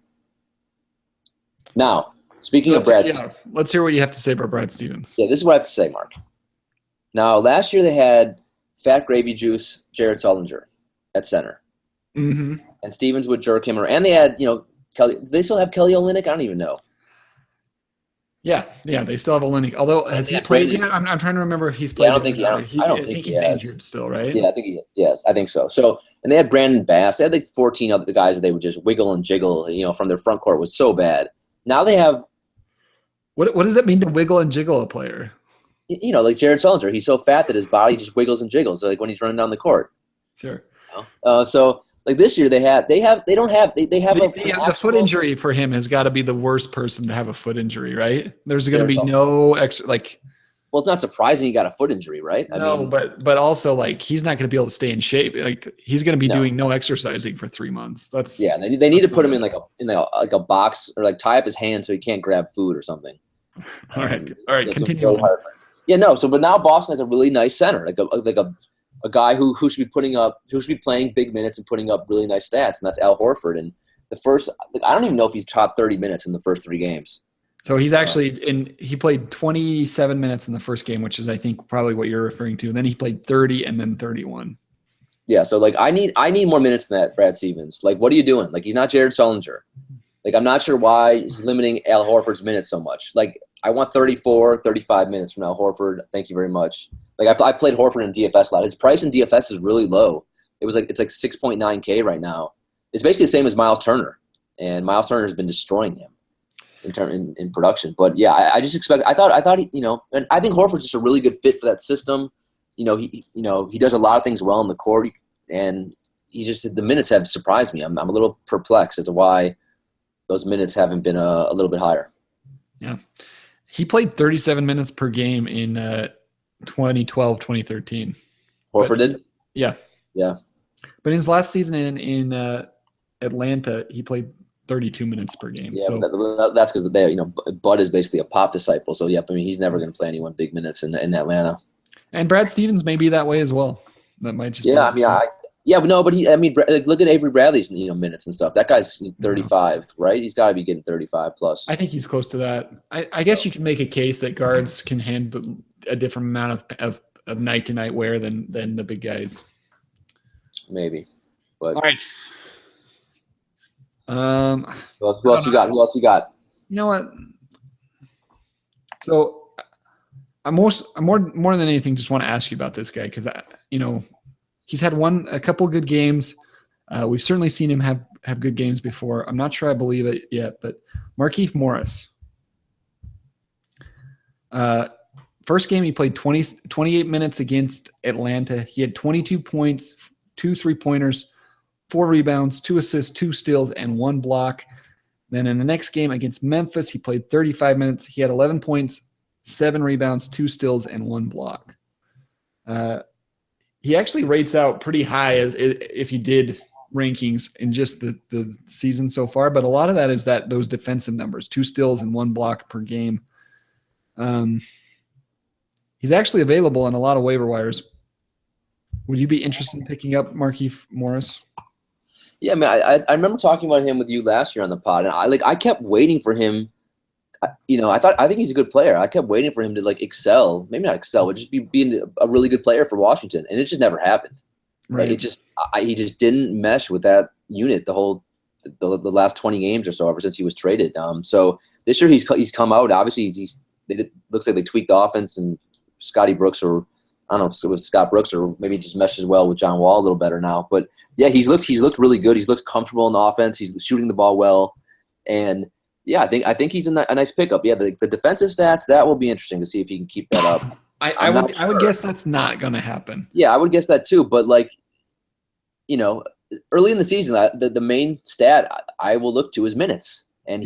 Now, speaking of Brad, let's hear what you have to say about Brad Stevens. Yeah, this is what I have to say, Mark. Now, last year they had Fat Gravy Juice, Jared Sullinger at center. Mm-hmm. And Stevens would jerk him around. And they had, Kelly. Do they still have Kelly Olynyk? I don't even know. Yeah, they still have Olynyk. Although, has he played yet? I'm trying to remember if he's played. Yeah, I don't think he's injured still, right? Yeah, I think so. So, and they had Brandon Bass. They had like 14 other guys that they would just wiggle and jiggle, from their front court was so bad. Now they have. What does that mean to wiggle and jiggle a player? Like Jared Sullinger. He's so fat that his body just wiggles and jiggles, like when he's running down the court. Sure. So. Like this year, they have the foot injury for him has got to be the worst person to have a foot injury, right? There's going to be no extra like. Well, it's not surprising he got a foot injury, right? I mean, but also like he's not going to be able to stay in shape. Like he's going to be doing no exercising for 3 months. They need to put him in like a box or like tie up his hand so he can't grab food or something. All right, continue. Yeah, no. So, but now Boston has a really nice center, like a guy who should be playing big minutes and putting up really nice stats, and that's Al Horford. And I don't even know if he's topped 30 minutes in the first 3 games. So he's actually he played 27 minutes in the first game, which is I think probably what you're referring to. And then he played 30 and then 31. Yeah, so like I need more minutes than that, Brad Stevens. Like, what are you doing? Like, he's not Jared Sullinger. Like, I'm not sure why he's limiting Al Horford's minutes so much. Like, I want 34, 35 minutes from Al Horford. Thank you very much. Like, I played Horford in DFS a lot. His price in DFS is really low. It's like 6.9K right now. It's basically the same as Miles Turner, and Miles Turner has been destroying him in production. But yeah, I just expect. I thought and I think Horford's just a really good fit for that system. He does a lot of things well in the court, and the minutes have surprised me. I'm a little perplexed as to why those minutes haven't been a little bit higher. Yeah, he played 37 minutes per game in 2012, 2013. Horford did? Yeah. Yeah. But in his last season in Atlanta, he played 32 minutes per game. Yeah, so that's because Bud is basically a Pop disciple. So, yeah, I mean, he's never going to play anyone big minutes in Atlanta. And Brad Stevens may be that way as well. That might just Yeah, be I mean, yeah, but no, but like, look at Avery Bradley's minutes and stuff. That guy's 35, right? He's got to be getting 35 plus. I think he's close to that. I guess you can make a case that guards can handle a different amount of night to night wear than the big guys. Maybe, but all right. Who else you got? Who else you got? You know what? So I'm more than anything just want to ask you about this guy because he's had a couple good games. We've certainly seen him have good games before. I'm not sure I believe it yet, but Markieff Morris. First game he played 28 minutes against Atlanta. He had 22 points, 2 3-pointers, 4 rebounds, 2 assists, 2 steals, and 1 block. Then in the next game against Memphis, he played 35 minutes. He had 11 points, 7 rebounds, 2 steals, and 1 block. He actually rates out pretty high as if you did rankings in just the season so far, but a lot of that is those defensive numbers, 2 steals and 1 block per game. He's actually available on a lot of waiver wires. Would you be interested in picking up Markieff Morris? Yeah, I mean, I remember talking about him with you last year on the pod, and I kept waiting for him. I think he's a good player. I kept waiting for him to excel, maybe not excel, but just being a really good player for Washington, and it just never happened. Right. He just didn't mesh with that unit the last 20 games or so ever since he was traded. So this year he's come out. Obviously, it looks like they tweaked the offense, and Scotty Brooks, or I don't know if it was Scott Brooks, or maybe just meshes well with John Wall a little better now. But yeah, he's looked really good. He's looked comfortable in the offense. He's shooting the ball well, and yeah, I think he's a nice pickup. Yeah, the defensive stats, that will be interesting to see if he can keep that up. I would guess that's not going to happen. Yeah, I would guess that too. But early in the season, the main stat I will look to is minutes, and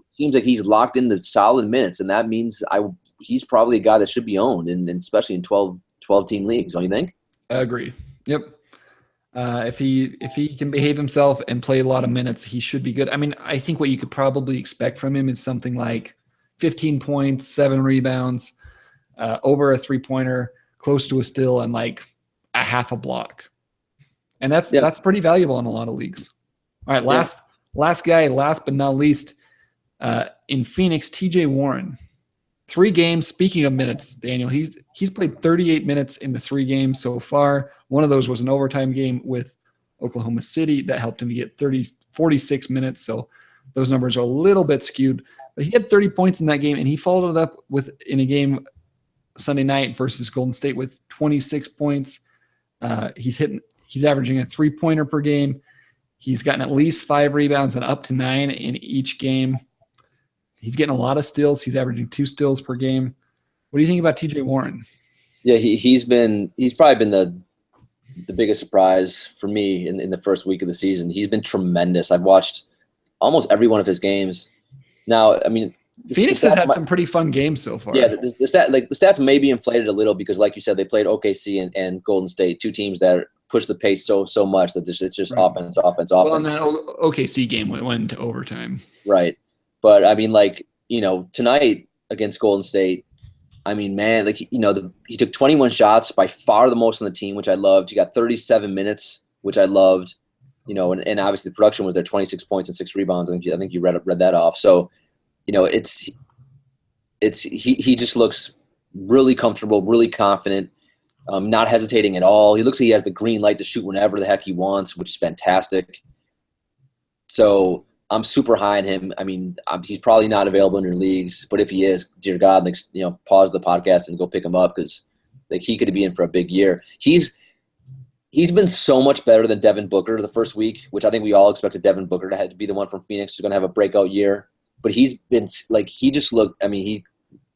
seems like he's locked into solid minutes, and that means he's probably a guy that should be owned, and especially in 12 team leagues. Don't you think? I agree. Yep. If he can behave himself and play a lot of minutes, he should be good. I mean, I think what you could probably expect from him is something like 15 points, 7 rebounds, over a 3-pointer, close to a steal, and like a half a block. And that's pretty valuable in a lot of leagues. All right, last guy, last but not least, in Phoenix, TJ Warren. 3 games. Speaking of minutes, Daniel, he's played 38 minutes in the 3 games so far. One of those was an overtime game with Oklahoma City that helped him to get 46 minutes. So those numbers are a little bit skewed. But he had 30 points in that game, and he followed it up in a game Sunday night versus Golden State with 26 points. He's averaging a 3-pointer per game. He's gotten at least 5 rebounds and up to 9 in each game. He's getting a lot of steals. He's averaging 2 steals per game. What do you think about TJ Warren? Yeah, he's probably been the biggest surprise for me in the first week of the season. He's been tremendous. I've watched almost every one of his games. Now, I mean, Phoenix has had some pretty fun games so far. Yeah, the stats may be inflated a little because, like you said, they played OKC and Golden State, 2 teams that push the pace so much that it's just offense. Well, and that OKC game went into overtime. Right. But I mean, tonight against Golden State, I mean, man, he took 21 shots, by far the most on the team, which I loved. He got 37 minutes, which I loved. And obviously the production was there, 26 points and 6 rebounds. I think you read that off. So, he just looks really comfortable, really confident, not hesitating at all. He looks like he has the green light to shoot whenever the heck he wants, which is fantastic. So I'm super high on him. I mean, he's probably not available in your leagues, but if he is, dear God, pause the podcast and go pick him up because he could be in for a big year. He's been so much better than Devin Booker the first week, which I think we all expected Devin Booker to be the one from Phoenix who's going to have a breakout year. But he's been he just looked. I mean,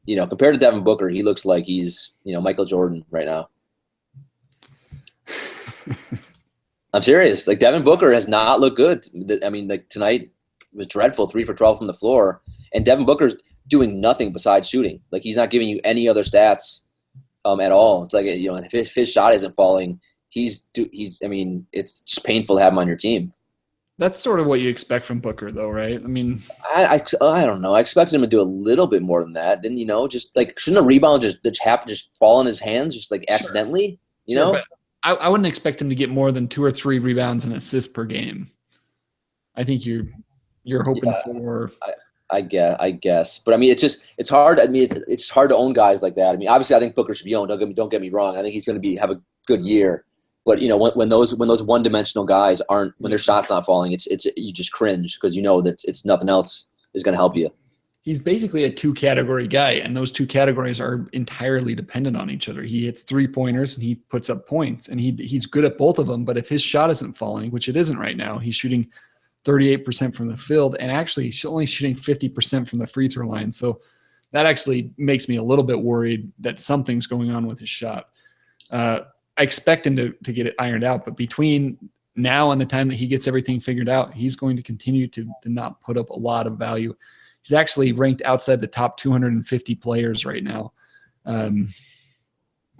compared to Devin Booker, he looks like he's Michael Jordan right now. I'm serious. Devin Booker has not looked good. I mean, tonight was dreadful, 3 for 12 from the floor, and Devin Booker's doing nothing besides shooting. He's not giving you any other stats at all. It's if his shot isn't falling, I mean, it's just painful to have him on your team. That's sort of what you expect from Booker, though, right? I mean, I don't know. I expected him to do a little bit more than that. Didn't you know? Just like shouldn't a rebound just happen, just fall in his hands, just like sure, accidentally? You sure, know? but I wouldn't expect him to get more than 2 or 3 rebounds and assists per game. I think you're hoping Yeah, for. I guess. But I mean, it's hard. I mean, it's hard to own guys like that. I mean, obviously, I think Booker should be owned. Don't get me wrong. I think he's going to have a good year. But you know, when those one dimensional guys aren't, when their shots not falling, it's you just cringe because you know that it's nothing else is going to help you. He's basically a 2-category guy, and those 2 categories are entirely dependent on each other. He hits 3-pointers and he puts up points, and he's good at both of them. But if his shot isn't falling, which it isn't right now, he's shooting 38% from the field, and actually only shooting 50% from the free throw line. So that actually makes me a little bit worried that something's going on with his shot. I expect him to get it ironed out, but between now and the time that he gets everything figured out, he's going to continue to not put up a lot of value. He's actually ranked outside the top 250 players right now on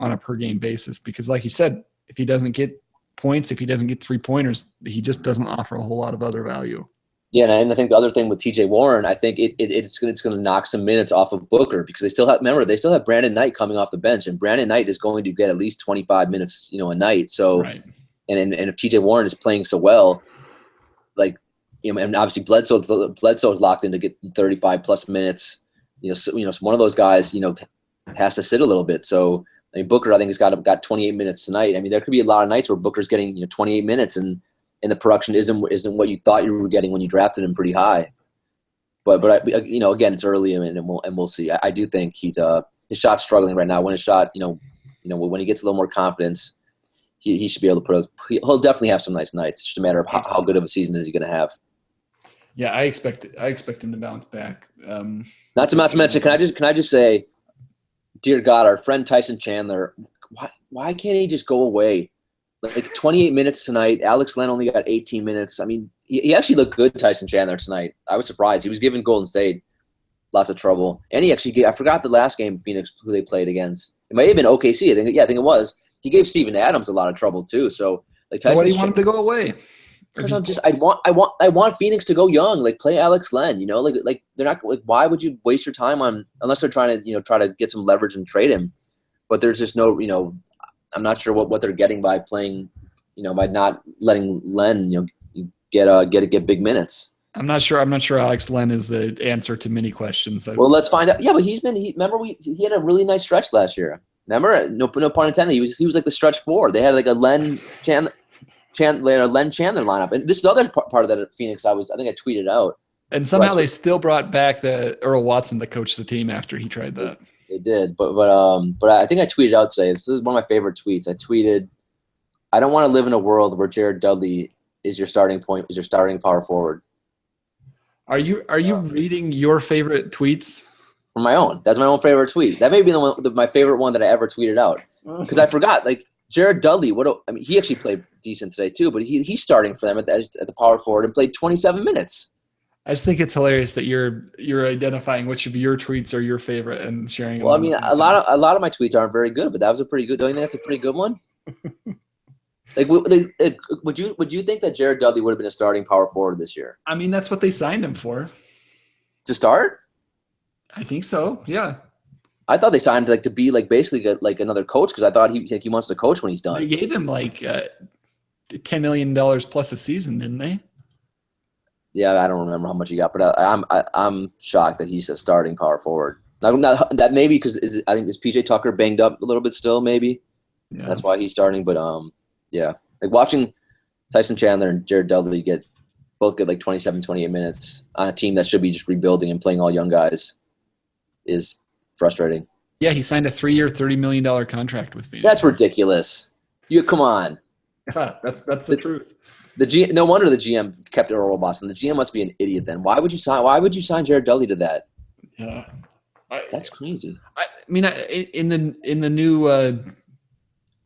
a per game basis, because like you said, if he doesn't get points, if he doesn't get 3-pointers, he just doesn't offer a whole lot of other value. Yeah, and I think the other thing with TJ Warren, I think it's going to knock some minutes off of Booker because they still have Brandon Knight coming off the bench, and Brandon Knight is going to get at least 25 minutes, a night. So, right. and if TJ Warren is playing so well, like, and obviously Bledsoe's locked in to get 35 plus minutes. So one of those guys, has to sit a little bit. So I mean, Booker, I think, has got 28 minutes tonight. I mean, there could be a lot of nights where Booker's getting 28 minutes and the production isn't what you thought you were getting when you drafted him pretty high. But again, it's early and we'll see. I do think his shot's struggling right now. When his shot, when he gets a little more confidence, he should be able to he'll definitely have some nice nights. It's just a matter of how good of a season is he going to have. Yeah, I expect him to bounce back. Not to mention, can I just say, dear God, our friend Tyson Chandler, why can't he just go away? Like 28 minutes tonight. Alex Len only got 18 minutes. I mean, he actually looked good, Tyson Chandler, tonight. I was surprised. He was giving Golden State lots of trouble. And he actually I forgot the last game Phoenix who they played against. It might have been OKC. I think it was. He gave Steven Adams a lot of trouble too. So Tyson, why do you want him to go away? Because I want Phoenix to go young, like play Alex Len, like they're not like, why would you waste your time unless they're trying to try to get some leverage and trade him, but there's just no I'm not sure what they're getting by playing by not letting Len get big minutes. I'm not sure Alex Len is the answer to many questions. Well, let's find out. Yeah, but he had a really nice stretch last year. Remember, no pun intended. He was like the stretch 4. They had like a Len Chandler lineup, and this is the other part of that at Phoenix. I think I tweeted out, and somehow they still brought back the Earl Watson to coach the team after he tried that. They did, but I think I tweeted out today. This is one of my favorite tweets. I tweeted, "I don't want to live in a world where Jared Dudley is your starting power forward." Are you reading your favorite tweets? From my own. That's my own favorite tweet. That may be my favorite one that I ever tweeted out because I forgot. Like Jared Dudley, he actually played decent today too, but he's starting for them at the power forward and played 27 minutes. I just think it's hilarious that you're identifying which of your tweets are your favorite and sharing them. Well, I mean, a lot of my tweets aren't very good, but that was a pretty good. Don't you think that's a pretty good one? Like, would you think that Jared Dudley would have been a starting power forward this year? I mean, that's what they signed him for. To start? I think so. Yeah. I thought they signed to be basically like another coach because I thought he wants to coach when he's done. They gave him $10 million plus a season, didn't they? Yeah, I don't remember how much he got, but I'm shocked that he's a starting power forward. Not that maybe because I think is PJ Tucker banged up a little bit still, maybe. Yeah. That's why he's starting. But yeah, like watching Tyson Chandler and Jared Dudley both get 27, 28 minutes on a team that should be just rebuilding and playing all young guys is frustrating. Yeah, he signed a 3-year, $30 million contract with Phoenix. That's ridiculous. Come on. That's the truth. No wonder the GM kept Earl Watson. The GM must be an idiot then. Why would you sign Jared Dudley to that? Yeah. That's crazy. I mean, in the new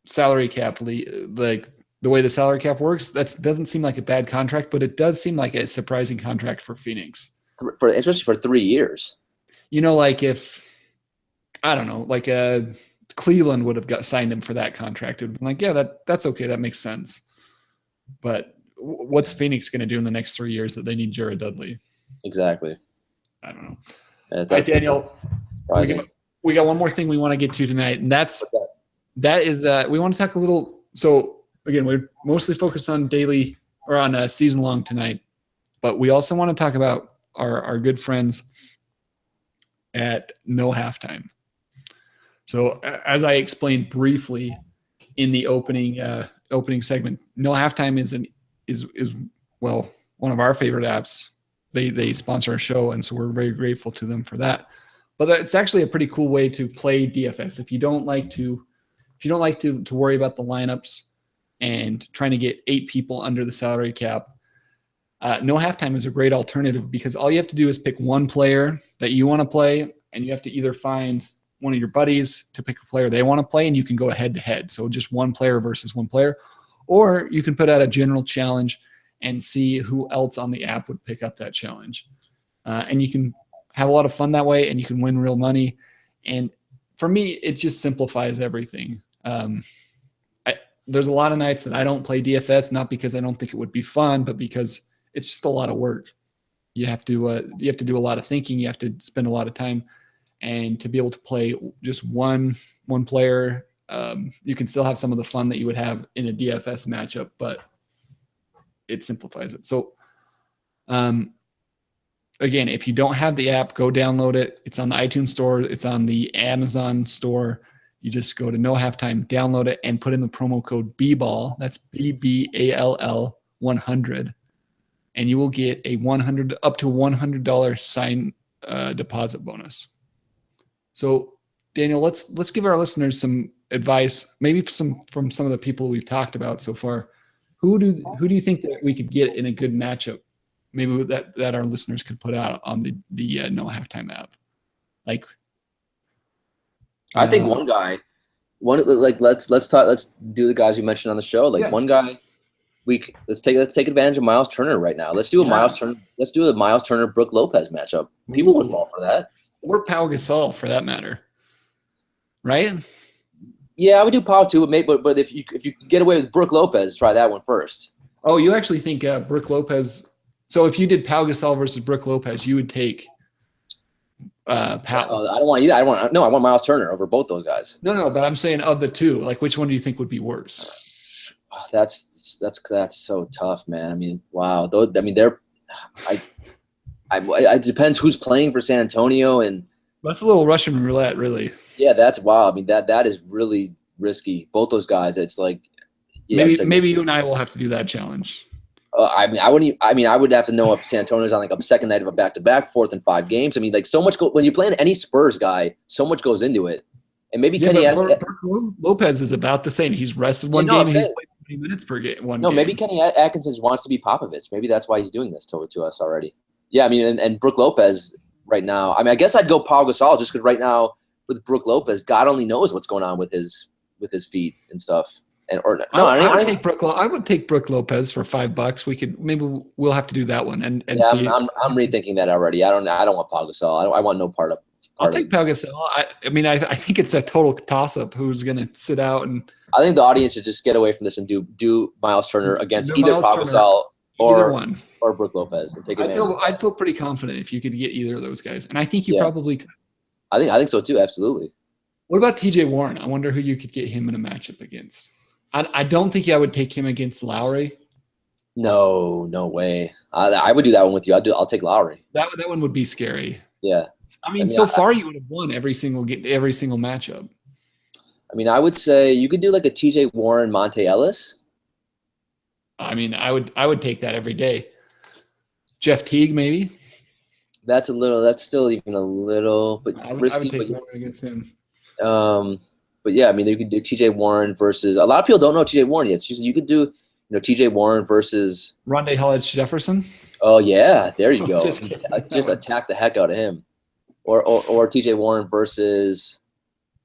salary cap, like the way the salary cap works, that doesn't seem like a bad contract, but it does seem like a surprising contract for Phoenix. Especially for 3 years. Like if, I don't know, like Cleveland would have signed him for that contract. It would have been like, yeah, that's okay. That makes sense. But what's Phoenix going to do in the next 3 years that they need Jared Dudley? Exactly. I don't know. All right, Daniel, we got one more thing we want to get to tonight, and that is that we want to talk a little. So again, we're mostly focused on daily or on season long tonight, but we also want to talk about our good friends at No Halftime. So as I explained briefly in the opening segment, No Halftime is one of our favorite apps. They sponsor our show, and so we're very grateful to them for that. But it's actually a pretty cool way to play DFS if you don't like to worry about the lineups and trying to get 8 people under the salary cap. No Halftime is a great alternative because all you have to do is pick one player that you want to play, and you have to either find one of your buddies to pick a player they want to play, and you can go head to head. So just one player versus one player, or you can put out a general challenge and see who else on the app would pick up that challenge. And you can have a lot of fun that way, and you can win real money. And for me, it just simplifies everything. There's a lot of nights that I don't play DFS, not because I don't think it would be fun, but because it's just a lot of work. You have to do a lot of thinking. You have to spend a lot of time, and to be able to play just one player, you can still have some of the fun that you would have in a DFS matchup, but it simplifies it. So, again, if you don't have the app, go download it. It's on the iTunes store. It's on the Amazon store. You just go to No Halftime, download it, and put in the promo code BBALL. That's BBALL 100, and you will get a up to $100 sign deposit bonus. So, Daniel, let's give our listeners some advice, maybe from some of the people we've talked about so far. Who do you think that we could get in a good matchup? Maybe that our listeners could put out on the No Halftime app. Like, I think let's do the guys you mentioned on the show. One guy, let's take advantage of Miles Turner right now. Let's do a Miles Turner Brooke Lopez matchup. People would fall for that. Or Pau Gasol for that matter. Right? Yeah, I would do Pau too, but if you get away with Brooke Lopez, try that one first. Oh, you actually think Brooke Lopez? So if you did Pau Gasol versus Brooke Lopez, you would take Pau. I don't want either. I want Miles Turner over both those guys. No, but I'm saying of the two, like which one do you think would be worse? Oh, that's so tough, man. I mean, wow. It depends who's playing for San Antonio, and that's a little Russian roulette, really. Yeah, that's wild. I mean, that is really risky. Both those guys, it's like maybe you and I will have to do that challenge. I would have to know if San Antonio's on like a second night of a back-to-back, 4th and 5 games. I mean, like so much when you're playing any Spurs guy, so much goes into it. And maybe Kenny Lopez is about the same. He's rested one game and he's played 20 minutes per game. Maybe Kenny Atkinson wants to be Popovich. Maybe that's why he's doing this to us already. Yeah, I mean, and Brooke Lopez right now. I mean, I guess I'd go Pau Gasol just because right now with Brooke Lopez, God only knows what's going on with his feet and stuff. I would take Brooke Lopez for $5. We'll have to do that one and see. I'm rethinking that already. I don't want Pau Gasol. I want no part of. I'll take Pau Gasol. I think it's a total toss-up who's going to sit out, and I think the audience should just get away from this and do Miles Turner against either Pau Gasol or Brooke Lopez and take advantage. I'd feel pretty confident if you could get either of those guys, and I think you probably could. I think so too. Absolutely. What about TJ Warren? I wonder who you could get him in a matchup against. I don't think I would take him against Lowry. No way. I would do that one with you. I'll take Lowry. That one would be scary. Yeah. I mean, so far you would have won every single matchup. I mean, I would say you could do like a TJ Warren, Monte Ellis. I mean, I would take that every day. Jeff Teague, maybe. That's still even a little bit risky. I would take Warren against him. But yeah, I mean, you could do TJ Warren versus. A lot of people don't know TJ Warren yet. So you could do, TJ Warren versus Rondé Hollis-Jefferson. Oh yeah, there you go. Just attack the heck out of him, or TJ Warren versus.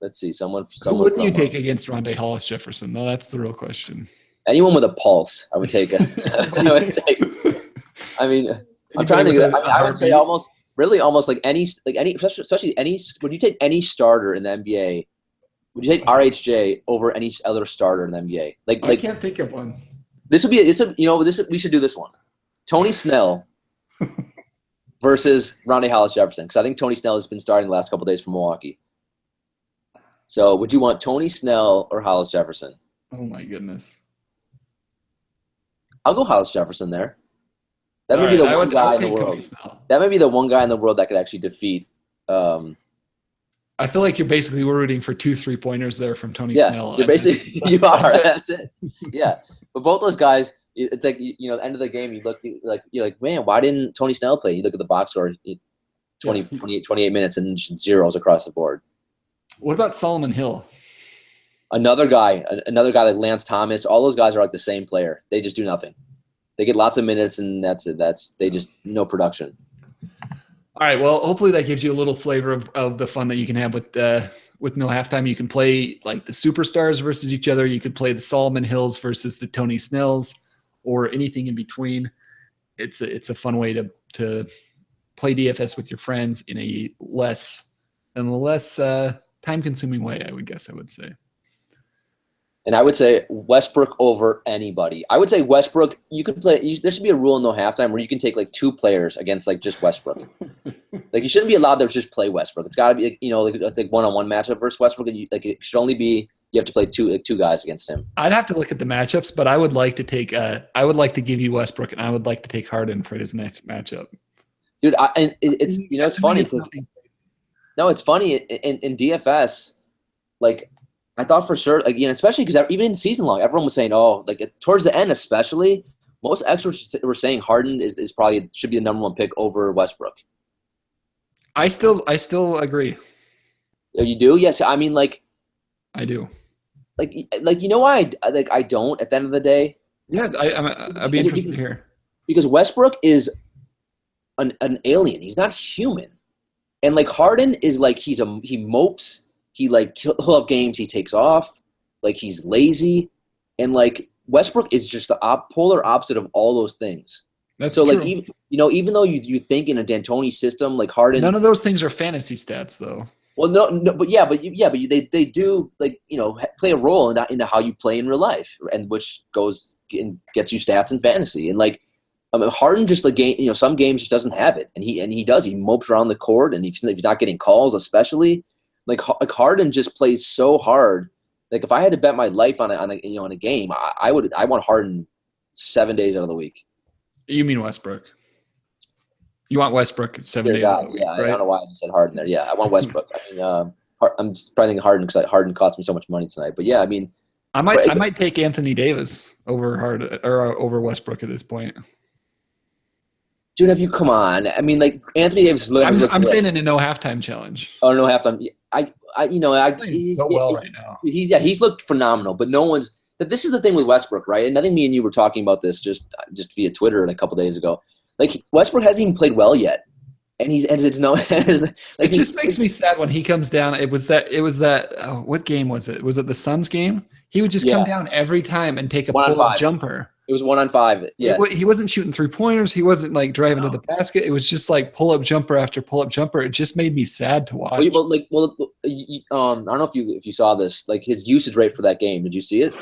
Let's see, someone. Who wouldn't you take against Rondé Hollis-Jefferson? No, that's the real question. Anyone with a pulse, I would take. I mean, I'm trying to. I would say almost like any, especially any. Would you take any starter in the NBA? Would you take RHJ over any other starter in the NBA? I can't think of one. This would be we should do this one. Tony Snell versus Ronnie Hollis Jefferson, because I think Tony Snell has been starting the last couple of days for Milwaukee. So would you want Tony Snell or Hollis Jefferson? Oh my goodness. I'll go Hollis Jefferson there. That may be the one guy in the world. That may be the one guy in the world that could actually defeat. I feel like you're basically rooting for 2 3-pointers there from Tony Snell. You're basically you are. That's it. Yeah, but both those guys, it's like at the end of the game, you're like, man, why didn't Tony Snell play? You look at the box score, 28 minutes and zeros across the board. What about Solomon Hill? Another guy like Lance Thomas. All those guys are like the same player. They just do nothing. They get lots of minutes, and that's it. They just no production. All right. Well, hopefully that gives you a little flavor of the fun that you can have with no halftime. You can play like the superstars versus each other. You could play the Solomon Hills versus the Tony Snells, or anything in between. It's a fun way to play DFS with your friends in a less time-consuming way, I would say. And I would say Westbrook over anybody. I would say Westbrook, you could play. There should be a rule in no halftime where you can take like 2 players against like just Westbrook. Like you shouldn't be allowed to just play Westbrook. It's got to be like one-on-one matchup versus Westbrook. It should only be you have to play two guys against him. I'd have to look at the matchups, but I would like to take. I would like to give you Westbrook, and I would like to take Harden for his next matchup. Dude, it's funny. It's funny in DFS, like. I thought for sure, especially because even in season long, everyone was saying, towards the end especially, most experts were saying Harden is probably should be the number 1 pick over Westbrook. I still agree. You do? Yes. I mean, I do. You know why I don't at the end of the day? Yeah, I'd be interested to hear. Because Westbrook is an alien. He's not human. And Harden is he mopes. He'll have games he takes off, he's lazy, and Westbrook is just the polar opposite of all those things. That's so true. Even though you think in a D'Antoni system Harden, none of those things are fantasy stats though. Well, no, but they do play a role into how you play in real life, and which goes and gets you stats in fantasy, and Harden just some games just doesn't have it, and he mopes around the court, and if he's not getting calls, especially. Harden just plays so hard. If I had to bet my life on a game, I want Harden 7 days out of the week. You mean Westbrook? You want Westbrook 7 days out of the week, right? I don't know why I just said Harden there. Yeah, I want Westbrook. I mean, I'm just probably thinking Harden because Harden cost me so much money tonight. But yeah, I mean, I might take Anthony Davis over Harden or over Westbrook at this point. Dude, have you come on? I mean, Anthony Davis. I'm saying in a no halftime challenge. Oh, no halftime. He's so well right now. He's looked phenomenal, but no one's. This is the thing with Westbrook, right? And I think me and you were talking about this just via Twitter a couple days ago. Westbrook hasn't even played well yet, and it's no. It just makes me sad when he comes down. It was that. What game was it? Was it the Suns game? He would just come down every time and take a pull-up jumper. It was 1-on-5. Yeah, he wasn't shooting 3-pointers. He wasn't driving to the basket. It was just pull-up jumper after pull-up jumper. It just made me sad to watch. I don't know if you saw this. His usage rate for that game. Did you see it?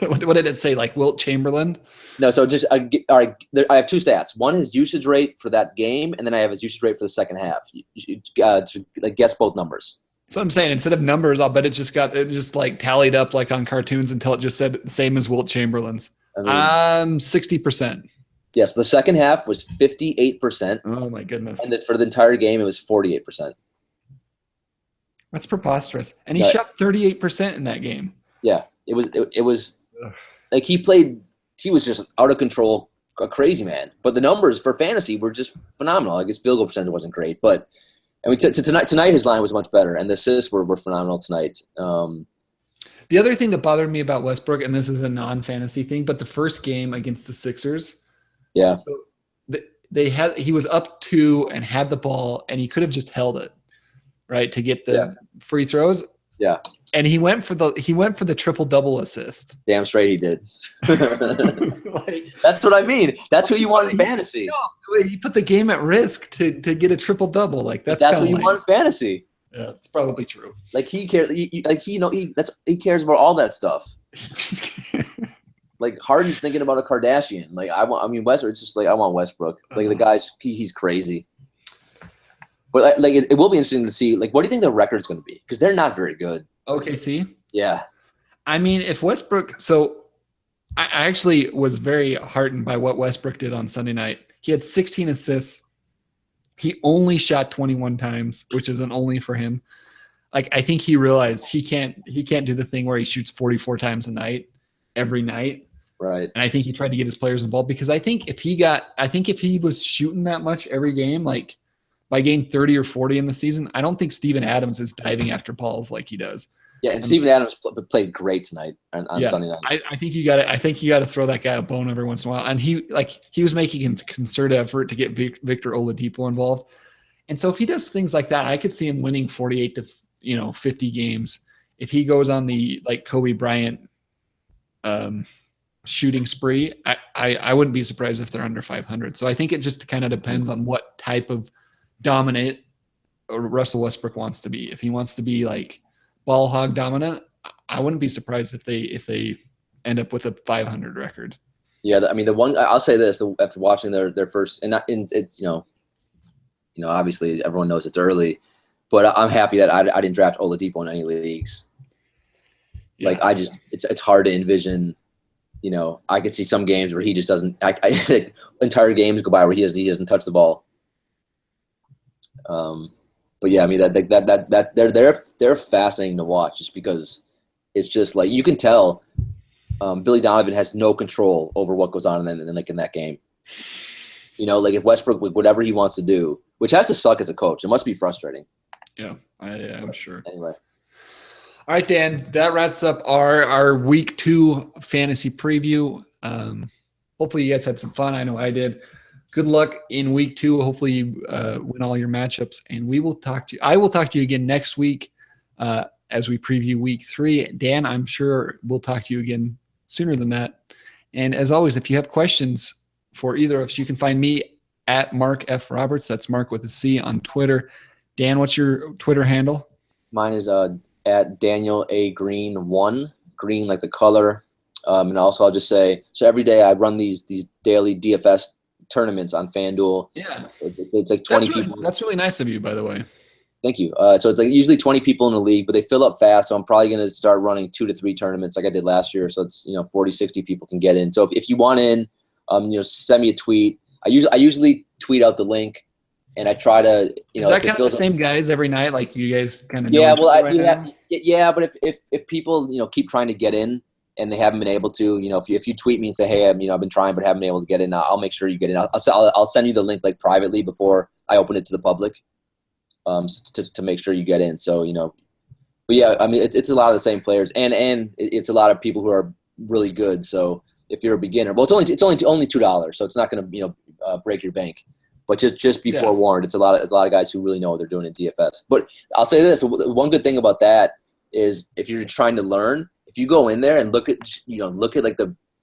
What did it say? Wilt Chamberlain? No. So just all right. I have 2 stats. One is usage rate for that game, and then I have his usage rate for the second half. Guess both numbers. So I'm saying instead of numbers, I'll bet it just tallied up on cartoons until it just said the same as Wilt Chamberlain's. 60%. Yes, the second half was 58%. Oh my goodness! And for the entire game, it was 48%. That's preposterous. And he shot 38% in that game. Yeah, it was he played. He was just out of control, a crazy man. But the numbers for fantasy were just phenomenal. His field goal percentage wasn't great, but I mean, tonight his line was much better, and the assists were phenomenal tonight. The other thing that bothered me about Westbrook, and this is a non-fantasy thing, but the first game against the Sixers, yeah, so he was up 2 and had the ball, and he could have just held it, right, to get the free throws. Yeah, and he went for the triple-double assist. Damn straight he did. That's what I mean. That's who you want in fantasy. No, he put the game at risk to get a triple-double. That's what you want in fantasy. Yeah, it's probably true. He cares. He cares about all that stuff. like Harden's thinking about a Kardashian. Like Westbrook. It's just like I want Westbrook. Like the guy's he's crazy. But like it will be interesting to see. Like, what do you think the record's going to be? Because they're not very good. OKC. Yeah. I mean, if Westbrook, so I actually was very heartened by what Westbrook did on Sunday night. He had 16 assists. He only shot 21 times, which is an only for him. Like, I think he realized he can't do the thing where he shoots 44 times a night, every night. Right. And I think he tried to get his players involved because I think if he was shooting that much every game, like by game 30 or 40 in the season, I don't think Steven Adams is diving after balls like he does. Yeah, and Steven Adams played great tonight on Sunday night. I think you got to throw that guy a bone every once in a while. And he was making a concerted effort to get Victor Oladipo involved. And so if he does things like that, I could see him winning 48 to 50 games. If he goes on the like Kobe Bryant shooting spree, I wouldn't be surprised if they're under 500. So I think it just kind of depends on what type of dominant Russell Westbrook wants to be. If he wants to be like ball hog dominant, I wouldn't be surprised if they end up with a 500 record. Yeah, I mean the one I'll say this after watching their first and it's obviously everyone knows it's early, but I'm happy that I didn't draft Oladipo in any leagues. Yeah. Like it's hard to envision. I could see some games where he just doesn't. Entire games go by where he doesn't touch the ball. But yeah, I mean that they're fascinating to watch just because it's just like you can tell Billy Donovan has no control over what goes on in that game. Like if Westbrook, whatever he wants to do, which has to suck as a coach, it must be frustrating. Yeah, I'm sure. Anyway. All right, Dan, that wraps up our week 2 fantasy preview. Hopefully you guys had some fun. I know I did. Good luck in week 2. Hopefully you win all your matchups, and I will talk to you again next week as we preview week 3. Dan, I'm sure we'll talk to you again sooner than that. And as always, if you have questions for either of us, you can find me at Mark F. Roberts. That's Mark with a C on Twitter. Dan, what's your Twitter handle? Mine is at Daniel A. Green 1, green like the color. And also I'll just say, so every day I run these daily DFS tournaments on FanDuel. Yeah. It's like 20 people. That's really nice of you, by the way. Thank you. So it's like usually 20 people in the league, but they fill up fast. So I'm probably going to start running 2 to 3 tournaments like I did last year. So it's, 40, 60 people can get in. So if you want in, send me a tweet. I usually tweet out the link. And I try to, Is that kind of the same guys every night? Like you guys kind of know yeah. Well, now? Yeah. But if people keep trying to get in and they haven't been able to, if you tweet me and say, hey, I've been trying but haven't been able to get in, I'll make sure you get in. I'll send you the link like privately before I open it to the public, to make sure you get in. So but yeah, I mean it's a lot of the same players and it's a lot of people who are really good. So if you're a beginner, well, it's only $2, so it's not going to break your bank. But just be forewarned, it's a lot of guys who really know what they're doing in DFS. But I'll say this: one good thing about that is if you're trying to learn, if you go in there and look at like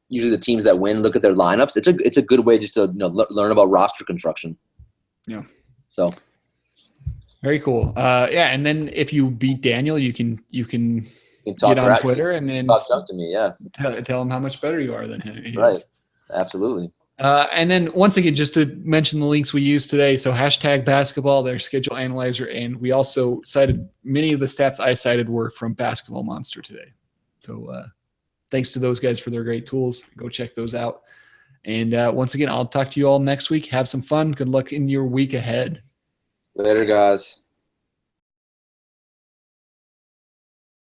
usually the teams that win, look at their lineups. It's a good way just to learn about roster construction. Yeah. So. Very cool. And then if you beat Daniel, you can talk get on Twitter and then talk to me. Yeah. Tell him how much better you are than him. Right. Absolutely. And then once again, just to mention the links we used today. So #basketball, their schedule analyzer. And we also cited many of the stats I cited were from Basketball Monster today. So thanks to those guys for their great tools. Go check those out. And once again, I'll talk to you all next week. Have some fun. Good luck in your week ahead. Later, guys.